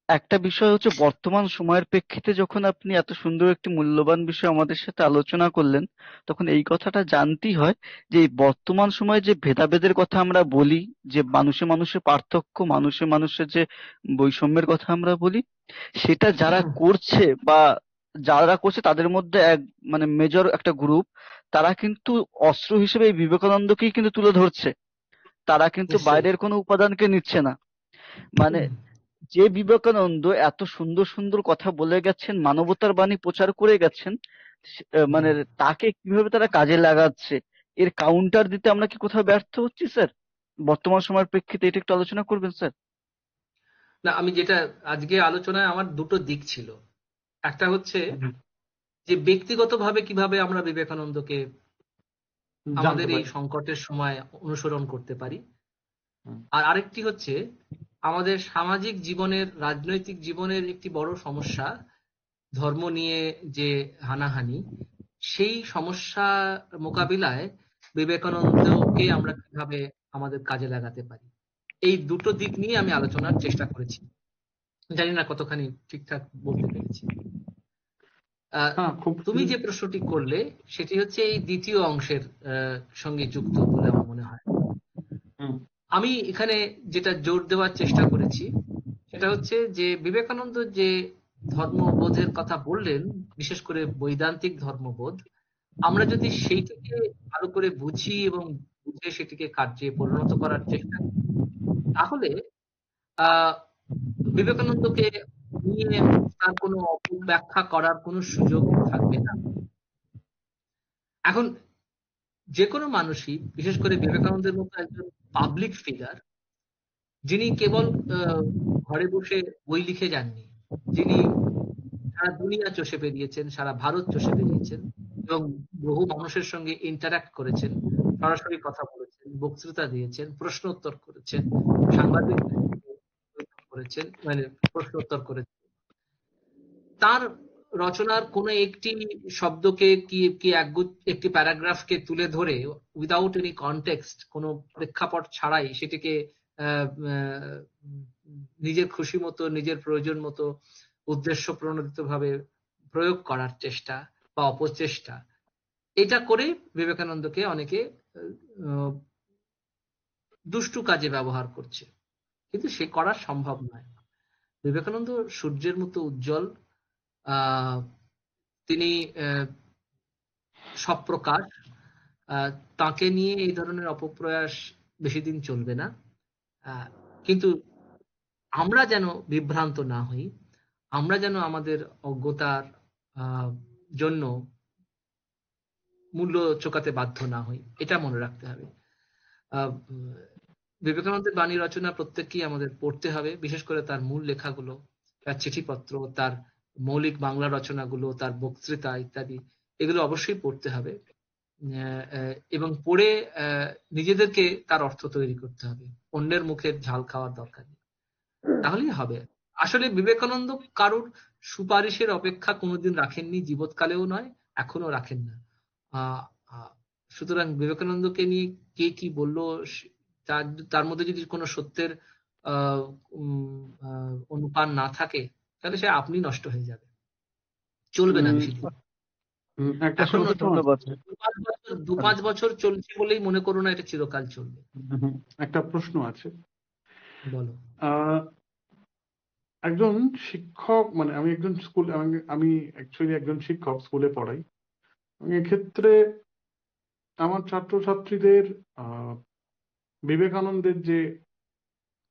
একটা বিষয় হচ্ছে বর্তমান সময়ের প্রেক্ষিতে যখন আপনি এত সুন্দর একটি মূল্যবান বিষয় আমাদের সাথে আলোচনা করলেন, তখন এই কথাটা জানতেই হয় যে এই বর্তমান সময়ে যে ভেদাভেদের কথা আমরা বলি, যে মানুষে মানুষের পার্থক্য, মানুষে মানুষের যে বৈষম্যের কথা আমরা বলি, সেটা যারা করছে তাদের মধ্যে মানে মেজর একটা গ্রুপ, তারা কিন্তু অস্ত্র হিসেবে এই বিবেকানন্দকেই কিন্তু তুলে ধরছে। তারা কিন্তু নিশ্চয়ই। বাইরের কোনো উপাদানকে নিচ্ছে না। মানে যে বিবেকানন্দ এত সুন্দর সুন্দর কথা বলে গেছেন, মানবতার বাণী প্রচার করে গেছেন, মানে তাকে কিভাবে তারা কাজে লাগাচ্ছে, এর কাউন্টার দিতে আমরা কি কোথাও ব্যর্থ হচ্ছি স্যার? বর্তমান সময়ের প্রেক্ষিতে এটা একটু আলোচনা করবেন স্যার। না, আমি যেটা আজকে আলোচনায় আমার দুটো দিক ছিল। একটা হচ্ছে যে ব্যক্তিগতভাবে কিভাবে আমরা বিবেকানন্দকে জানতে আমাদের এই পারি। সংকটের সময় অনুসরণ করতে পারি, হুম, আর আরেকটি হচ্ছে আমাদের সামাজিক জীবনের, রাজনৈতিক জীবনের একটি বড় সমস্যা, ধর্ম নিয়ে যে হানাহানি, সেই সমস্যা মোকাবিলায় বিবেকানন্দকে আমরা কিভাবে আমাদের কাজে লাগাতে পারি, এই দুটো দিক নিয়ে আমি আলোচনার চেষ্টা করেছি। জানি না কতখানি ঠিকঠাক বলতে পেরেছি। হ্যাঁ, খুব তুমি যে প্রশ্নটি করলে সেটি হচ্ছে এই দ্বিতীয় অংশের সঙ্গে যুক্ত বলে আমার মনে হয়। হুম, আমি এখানে যেটা জোর দেওয়ার চেষ্টা করেছি সেটা হচ্ছে যে বিবেকানন্দ যে ধর্মবোধের কথা বললেন, বিশেষ করে বৈদান্তিক ধর্মবোধ, আমরা যদি সেইটিকে ভালো করে বুঝি এবং বুঝে সেটিকে কার্যে পরিণত করার চেষ্টা করি, তাহলে আহ বিবেকানন্দকে নিয়ে তার কোনো অপব্যাখ্যা করার কোনো সুযোগ থাকবে না। এখন যে কোনো মানুষই, বিশেষ করে বিবেকানন্দের মতো একজন পাবলিক ফিগার, যিনি কেবল আহ, ঘরে বসে বই লিখে যাননি, যিনি সারা দুনিয়া চষে বেরিয়েছেন, সারা ভারত চষে বেরিয়েছেন এবং বহু মানুষের সঙ্গে ইন্টারাক্ট করেছেন, সরাসরি কথা বলেছেন, বক্তৃতা দিয়েছেন, প্রশ্ন উত্তর করেছেন, সাংবাদিকদের সঙ্গে করেছেন, মানে প্রশ্ন উত্তর করেছেন, তার রচনার কোনো একটি শব্দকে কি একটি প্যারাগ্রাফকে তুলে ধরে উইদাউট এনি কনটেক্সট, কোনো প্রেক্ষাপট ছাড়াই সেটিকে আহ, আহ, নিজের খুশি মতো, নিজের প্রয়োজন মতো, উদ্দেশ্য প্রণোদিত ভাবে প্রয়োগ করার চেষ্টা বা অপচেষ্টা, এটা করে বিবেকানন্দকে অনেকে আহ, দুষ্টু কাজে ব্যবহার করছে, কিন্তু সে করা সম্ভব নয়। বিবেকানন্দ সূর্যের মতো উজ্জ্বল, আহ তিনি সপ্রকাশ, তাকে নিয়ে এই ধরনের অপপ্রয়াস বেশি দিন চলবে না। আহ, কিন্তু আমরা যেন বিভ্রান্ত না হই, আমরা যেন আমাদের অজ্ঞতার আহ, জন্য মূল্য চোকাতে বাধ্য না হই, এটা মনে রাখতে হবে। আহ, বিবেকানন্দের বাণী রচনা প্রত্যেককেই আমাদের পড়তে হবে, বিশেষ করে তার মূল লেখাগুলো, তার চিঠিপত্র, তার মৌলিক বাংলা রচনাগুলো, তার বক্তৃতা ইত্যাদি, এগুলো অবশ্যই পড়তে হবে। এবং পড়ে নিজেদেরকে তার অর্থ তৈরি করতে হবে, অন্যের মুখের ঝাল খাওয়ার দরকার নেই, তাহলেই হবে। আসলে বিবেকানন্দ কারোর সুপারিশের অপেক্ষা কোনোদিন রাখেননি, জীবৎকালেও নয়, এখনো রাখেন না। আহ, আহ, সুতরাং বিবেকানন্দকে নিয়ে কে কি বললো, তার তার মধ্যে যদি কোনো সত্যের আহ অনুপান না থাকে, তাহলে সে আপনি নষ্ট হয়ে যাবে, চলবে না উম, বেশি দিন। একটা এখন প্রশ্ন ধন্যবাদ। আছে। দু পাঁচ বছর চলছে বলেই মনে করো না এটা চিরকাল চলবে। একটা প্রশ্ন আছে। বলো। আহ একজন শিক্ষক, মানে আমি একজন স্কুল, আমি অ্যাকচুয়ালি একজন শিক্ষক, স্কুলে পড়াই। এক্ষেত্রে আমার ছাত্রছাত্রীদের বিবেকানন্দের যে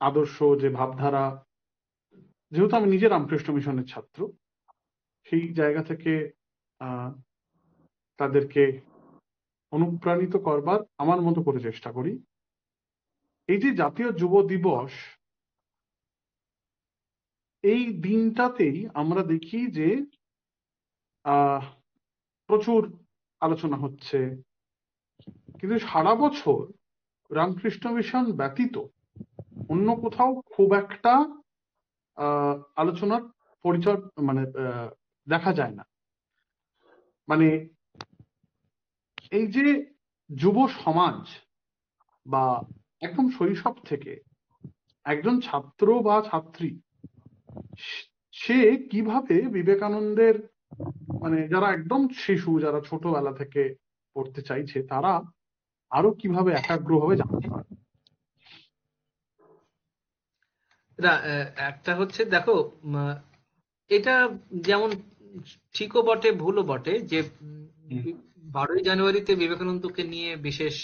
আদর্শ, যে ভাবধারা, যেহেতু আমি নিজে রামকৃষ্ণ মিশনের ছাত্র, সেই জায়গা থেকে আহ তাদেরকে অনুপ্রাণিত করবার আমার মতো করে চেষ্টা করি। এই যে জাতীয় যুব দিবস, এই দিনটাতেই আমরা দেখি যে আহ প্রচুর আলোচনা হচ্ছে, কিন্তু সারা বছর রামকৃষ্ণ মিশন ব্যতীত অন্য কোথাও খুব একটা আলোচনার পরিচয় মানে দেখা যায় না। মানে এই যে যুব সমাজ বা একদম শৈশব থেকে একজন ছাত্র বা ছাত্রী সে কিভাবে বিবেকানন্দের, মানে যারা একদম শিশু, যারা ছোটবেলা থেকে পড়তে চাইছে, তারা আরো কিভাবে একাগ্রভাবে জানতে পারবে? এটা একটা হচ্ছে, দেখো, এটা যেমন ঠিকও বটে ভুলও বটে যে 12ই জানুয়ারিতে বিবেকানন্দকে নিয়ে বিশেষ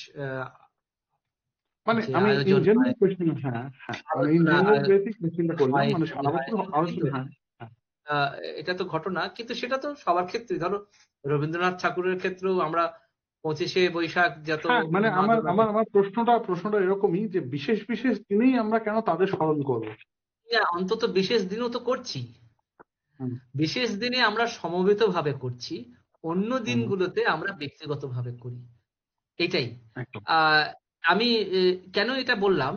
মানে যে আমি ইন আয়োজন জেনারেল হয়, কোয়েশ্চেন, হ্যাঁ হ্যাঁ, আমি ইন আলোচনা জেনারেল ওয়েতে কোয়েশ্চেনটা করলাম, হয়, মানে সারা হয়, বছর আলোচনা, কিন্তু হ্যাঁ হ্যাঁ। এটা তো ঘটনা, কিন্তু সেটা তো সবার ক্ষেত্রে। ধরো রবীন্দ্রনাথ ঠাকুরের ক্ষেত্রেও আমরা 25শে বৈশাখ যত হ্যাঁ, মানে আমার মাদল আমার আমার প্রশ্নটা এরকমই যে বিশেষ বিশেষ দিনেই আমরা কেন তাদের স্মরণ করবো? অন্তত বিশেষ দিনও তো করছি, হুম, বিশেষ দিনে আমরা সমবেতভাবে করছি, অন্য হুম, দিনগুলোতে আমরা ব্যক্তিগতভাবে করি, এটাই। একদম। আহ আমি কেন এটা বললাম,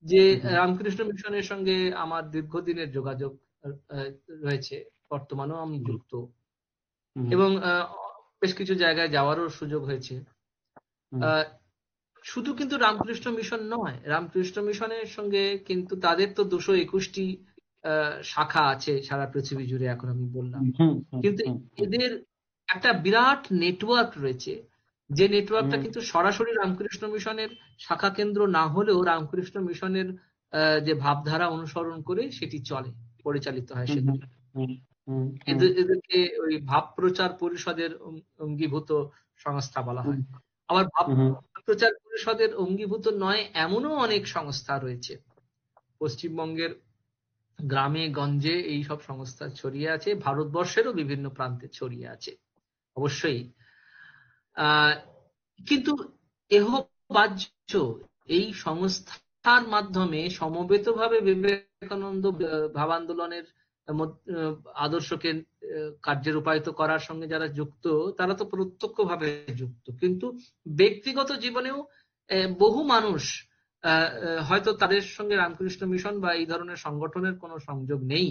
যে হুম, হুম, রামকৃষ্ণ মিশনের সঙ্গে আমার দীর্ঘদিনের যোগাযোগ আহ, রয়েছে, বর্তমানেও আমি হুম, যুক্ত, হুম, এবং বেশ কিছু জায়গায় যাওয়ারও সুযোগ হয়েছে। হুম, আহ, শুধু কিন্তু রামকৃষ্ণ মিশন নয়, রামকৃষ্ণ মিশনের সঙ্গে কিন্তু তাদের তো 221টি শাখা আছে সারা পৃথিবী জুড়ে, এখন আমি বললাম। হুম, হুম, হুম, কিন্তু হুম, এদের একটা বিরাট নেটওয়ার্ক রয়েছে, যে নেটওয়ার্কটা হুম, কিন্তু সরাসরি রামকৃষ্ণ মিশনের শাখা কেন্দ্র না হলেও রামকৃষ্ণ মিশনের যে ভাবধারা অনুসরণ করে সেটি চলে, পরিচালিত হয় হুম, সেগুলি। হুম, হুম, হুম, এদেরকে ওই ভাব প্রচার পরিষদের অঙ্গীভূত সংস্থা বলা হুম, হয়। আবার ভাব হুম, প্রচার পরিষদের অঙ্গীভূত নয় এমনও অনেক সংস্থা রয়েছে। পশ্চিমবঙ্গের গ্রামে গঞ্জে এই সব সংস্থা ছড়িয়ে আছে, ভারতবর্ষেরও বিভিন্ন প্রান্তে ছড়িয়ে আছে অবশ্যই। আহ কিন্তু এহ বাহ্য, এই সংস্থার মাধ্যমে সমবেতভাবে বিবেকানন্দ ভাব আন্দোলনের আদর্শকে কার্যে রূপায়িত করার সঙ্গে যারা যুক্ত, তারা তো প্রত্যক্ষভাবে যুক্ত, কিন্তু ব্যক্তিগত জীবনেও বহু মানুষ হয়তো তাদের সঙ্গে রামকৃষ্ণ মিশন বা এই ধরনের সংগঠনের কোনো সংযোগ নেই,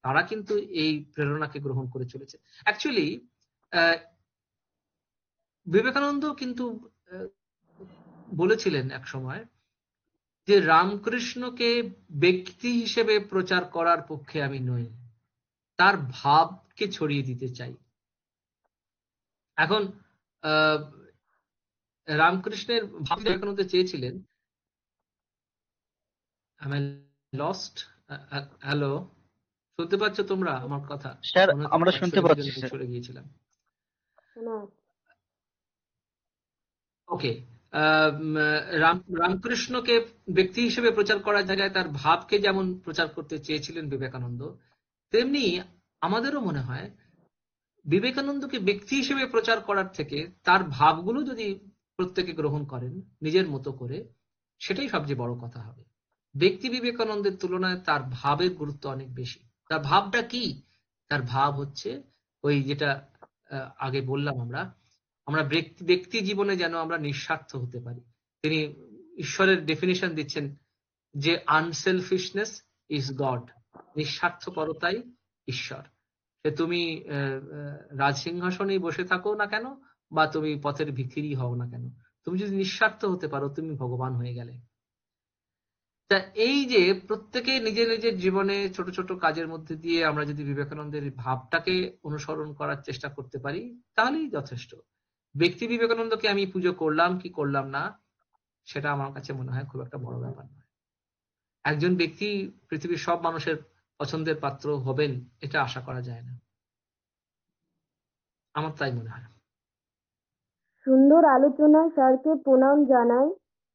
তারা কিন্তু এই প্রেরণাকে গ্রহণ করে চলেছে। অ্যাকচুয়ালি বিবেকানন্দ কিন্তু আহ, বলেছিলেন এক সময় যে রামকৃষ্ণকে ব্যক্তি হিসেবে প্রচার করার পক্ষে আমি নই, তার ভাবকে ছড়িয়ে দিতে চাই। এখন আহ, রামকৃষ্ণের ভাব বিবেকানন্দ চেয়েছিলেন। আমি লস্ট। হ্যালো, শুনতে পাচ্ছ তোমরা আমার কথা? স্যার, মনে হচ্ছে আমরা এক শুনতে সেকেন্ডের পাচ্ছি জন্য স্যার। সরে গিয়েছিলাম। না। ওকে। রামকৃষ্ণকে ব্যক্তি হিসেবে প্রচার করার জায়গায় তার ভাবকে যেমন প্রচার করতে চেয়েছিলেন বিবেকানন্দ, তেমনি আমাদেরও মনে হয় বিবেকানন্দকে ব্যক্তি হিসেবে প্রচার করার থেকে তার ভাবগুলো যদি প্রত্যেকে গ্রহণ করেন নিজের মতো করে, সেটাই সবচেয়ে বড় কথা হবে। ব্যক্তি বিবেকানন্দের তুলনায় তার ভাবের গুরুত্ব অনেক বেশি। তার ভাবটা কি? তার ভাব হচ্ছে ওই যেটা আগে বললাম, আমরা আমরা ব্যক্তি ব্যক্তি জীবনে যেন আমরা নিঃস্বার্থ হতে পারি। তিনি ঈশ্বরের ডেফিনিশন দিচ্ছেন যে আনসেলফিশনেস ইজ গড, নিঃস্বার্থপরতাই ঈশ্বর। সে তুমি রাজসিংহাসনেই বসে থাকো না কেন, বা তুমি পথের ভিখিরি হও না কেন, তুমি যদি নিঃস্বার্থ হতে পারো তুমি ভগবান হয়ে গেলে। তা এই যে প্রত্যেকে নিজের নিজের জীবনে ছোট ছোট কাজের মধ্যে দিয়ে আমরা যদি বিবেকানন্দের এই ভাবটাকে অনুসরণ করার চেষ্টা করতে পারি তাহলেই যথেষ্ট। ব্যক্তি বিবেকানন্দকে আমি পুজো করলাম কি করলাম না, সেটা আমার কাছে মনে হয় খুব একটা বড় ব্যাপার নয়। একজন ব্যক্তি পৃথিবীর সব মানুষের পছন্দের পাত্র হবেন এটা আশা করা যায় না, আমার তাই মনে হয়। সুন্দর আলোচনায় স্যারকে প্রণাম জানাই।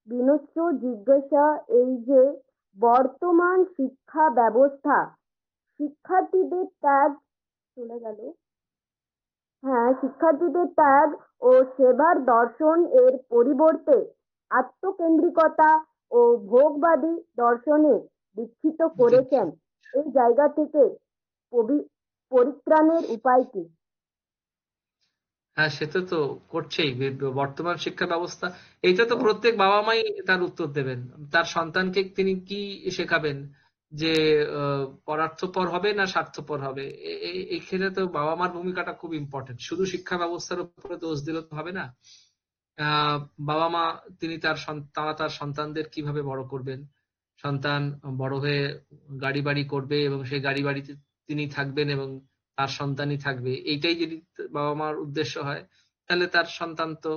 বিনস্র জিজ্ঞাসা, এই যে বর্তমান শিক্ষা ব্যবস্থা শিক্ষার্থীদের ত্যাগ চলে গেল, হ্যাঁ, শিক্ষার্থীদের ত্যাগ ও সেবার দর্শন এর পরিবর্তে আত্মকেন্দ্রিকতা ও ভোগবাদী দর্শনে দীক্ষিত করেছেন, এই জায়গা থেকে পরিত্রাণের উপায় কি? হ্যাঁ, সেটা তো করছেই বর্তমান শিক্ষা ব্যবস্থা। এইটা তো প্রত্যেক বাবা মাই তার উত্তর দেবেন। তার সন্তানকে তিনি কি শেখাবেন, যে পরার্থপর হবে না স্বার্থপর হবে? এখানে তো বাবা মার ভূমিকাটা খুব ইম্পর্টেন্ট। শুধু শিক্ষা ব্যবস্থার উপরে দোষ দিলে তো হবে না। আহ বাবা মা তিনি তারা তার সন্তানদের কিভাবে বড় করবেন, সন্তান বড় হয়ে গাড়ি বাড়ি করবে এবং সেই গাড়ি বাড়িতে তিনি থাকবেন এবং তার সন্তানই থাকবে, এইটাই যদি বাবা মার উদ্দেশ্য হয়, তাহলে তার সন্তান তো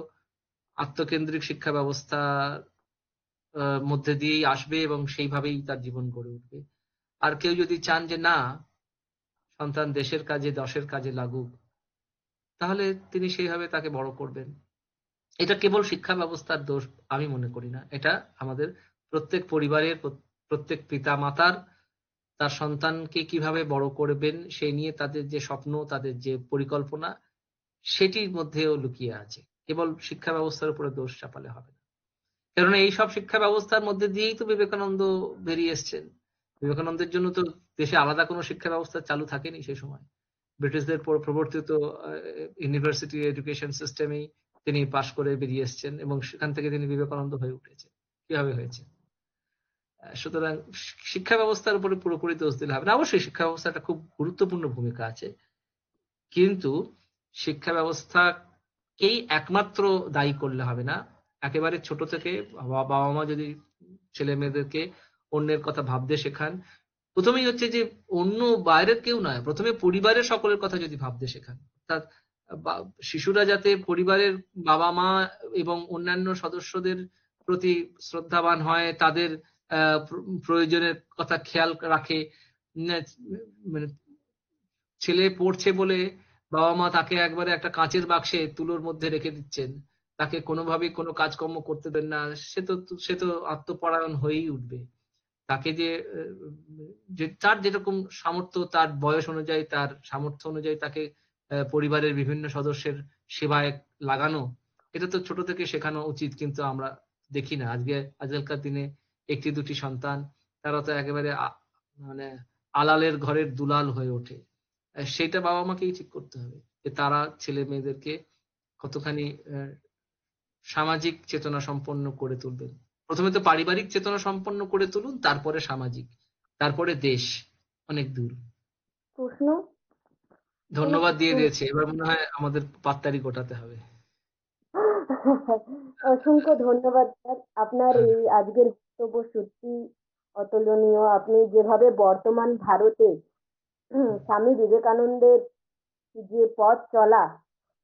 আত্মকেন্দ্রিক শিক্ষা ব্যবস্থার মধ্যে দিয়েই আসবে এবং সেইভাবেই তার জীবন গড়ে উঠবে। আর কেউ যদি চান যে না, সন্তান দেশের কাজে দশের কাজে লাগুক, তাহলে তিনি সেইভাবে তাকে বড় করবেন। এটা কেবল শিক্ষা ব্যবস্থার দোষ আমি মনে করি না, এটা আমাদের প্রত্যেক পরিবারের প্রত্যেক পিতা মাতার তার সন্তানকে কিভাবে বড় করবেন সেই নিয়ে তাদের যে স্বপ্ন, তাদের যে পরিকল্পনা, সেটির মধ্যেও লুকিয়ে আছে। কেবল শিক্ষা ব্যবস্থার উপরে দোষ চাপালে হবে না, কেননা এই সব শিক্ষা ব্যবস্থার মধ্যে দিয়েই তো বিবেকানন্দ বেরিয়ে এসছেন। বিবেকানন্দের জন্য তো দেশে আলাদা কোনো শিক্ষা ব্যবস্থা চালু থাকেনি সেই সময়। ব্রিটিশদের প্রবর্তিত ইউনিভার্সিটি এডুকেশন সিস্টেমেই তিনি পাশ করে বেরিয়ে এসছেন এবং সেখান থেকে তিনি বিবেকানন্দ হয়ে উঠেছেন। কিভাবে হয়েছে? সুতরাং শিক্ষা ব্যবস্থার উপরে পুরোপুরি দোষ দিলে হবে না। অবশ্যই শিক্ষা ব্যবস্থা একটা খুব গুরুত্বপূর্ণ ভূমিকা আছে, কিন্তু শিক্ষা ব্যবস্থাকেই একমাত্র দায়ী করলে হবে না। একেবারে ছোট থেকে বাবা মা যদি ছেলে মেয়েদেরকে অন্যের কথা ভাবতে শেখান, প্রথমেই হচ্ছে যে অন্য বাইরের কেউ নয়, প্রথমে পরিবারের সকলের কথা যদি ভাবতে শেখান, অর্থাৎ শিশুরা যাতে পরিবারের বাবা মা এবং অন্যান্য সদস্যদের প্রতি শ্রদ্ধাবান হয়, তাদের প্রয়োজনের কথা খেয়াল রাখে। মানে ছেলে পড়ছে বলে বাবা মা তাকে একবারে একটা কাঁচের বাক্সে তুলোর মধ্যে রেখে দিচ্ছেন, তাকে কোনোভাবেই কোনো কাজকর্ম করতে দেন না, সে তো আত্মপরায়ণ হয়েই উঠবে। তাকে যে তার যেরকম সামর্থ্য, তার বয়স অনুযায়ী, তার সামর্থ্য অনুযায়ী তাকে পরিবারের বিভিন্ন সদস্যের সেবায় লাগানো, এটা তো ছোট থেকে শেখানো উচিত। কিন্তু আমরা দেখি না, আজকালকার দিনে একটি দুটি সন্তান, তারা তো একেবারে মানে আলালের ঘরের দুলাল হয়ে ওঠে। সেটা বাবা মাকেই ঠিক করতে হবে যে তারা ছেলে মেয়েদেরকে কতখানি সামাজিক চেতনা সম্পন্ন করে তুলবেন। প্রথমে তো পারিবারিক চেতনা সম্পন্ন করে তুলুন, তারপরে সামাজিক, তারপরে দেশ, অনেক দূর। প্রশ্ন? ধন্যবাদ দিয়ে দিয়েছে, এবার মনে হয় আমাদের পাত্তারি গোটাতে হবে। অসংখ্য ধন্যবাদ স্যার, আপনার এই আজকের বক্তব্য সত্যি অতুলনীয়। আপনি যেভাবে বর্তমান ভারতে স্বামী বিবেকানন্দের যে পথ চলা,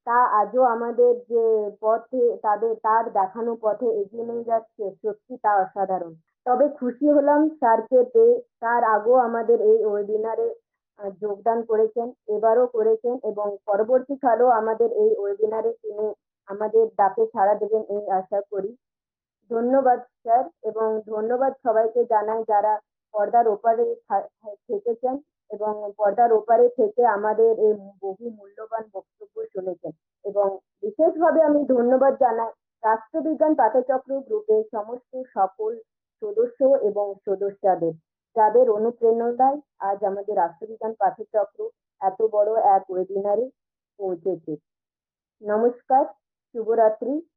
তা আজও আমাদের যে পথে তার দেখানো পথে এগিয়ে নিয়ে যাচ্ছে, সত্যি তা অসাধারণ। তবে খুশি হলাম স্যারকে পেয়ে। তার আগেও আমাদের এই ওয়েবিনারে যোগদান করেছেন, এবারও করেছেন এবং পরবর্তীকালেও আমাদের এই ওয়েবিনারে তিনি আমাদের ডাকে সাড়া দেবেন এই আশা করি। ধন্যবাদ স্যার, এবং ধন্যবাদ সবাইকে জানাই যারা পর্দার ওপারে থেকেছেন এবং পর্দার ওপারে থেকে আমাদের এই বহু মূল্যবান বক্তব্য শুনেছেন। এবং বিশেষভাবে আমি ধন্যবাদ জানাই রাষ্ট্রবিজ্ঞান পাঠচক্র গ্রুপের সমস্ত সফল সদস্য এবং সদস্যদের যাদের অনুপ্রেরণায় আজ আমাদের রাষ্ট্রবিজ্ঞান পাঠচক্র এত বড় এক ওয়েবিনারে পৌঁছেছে। নমস্কার, শুভরাত্রি।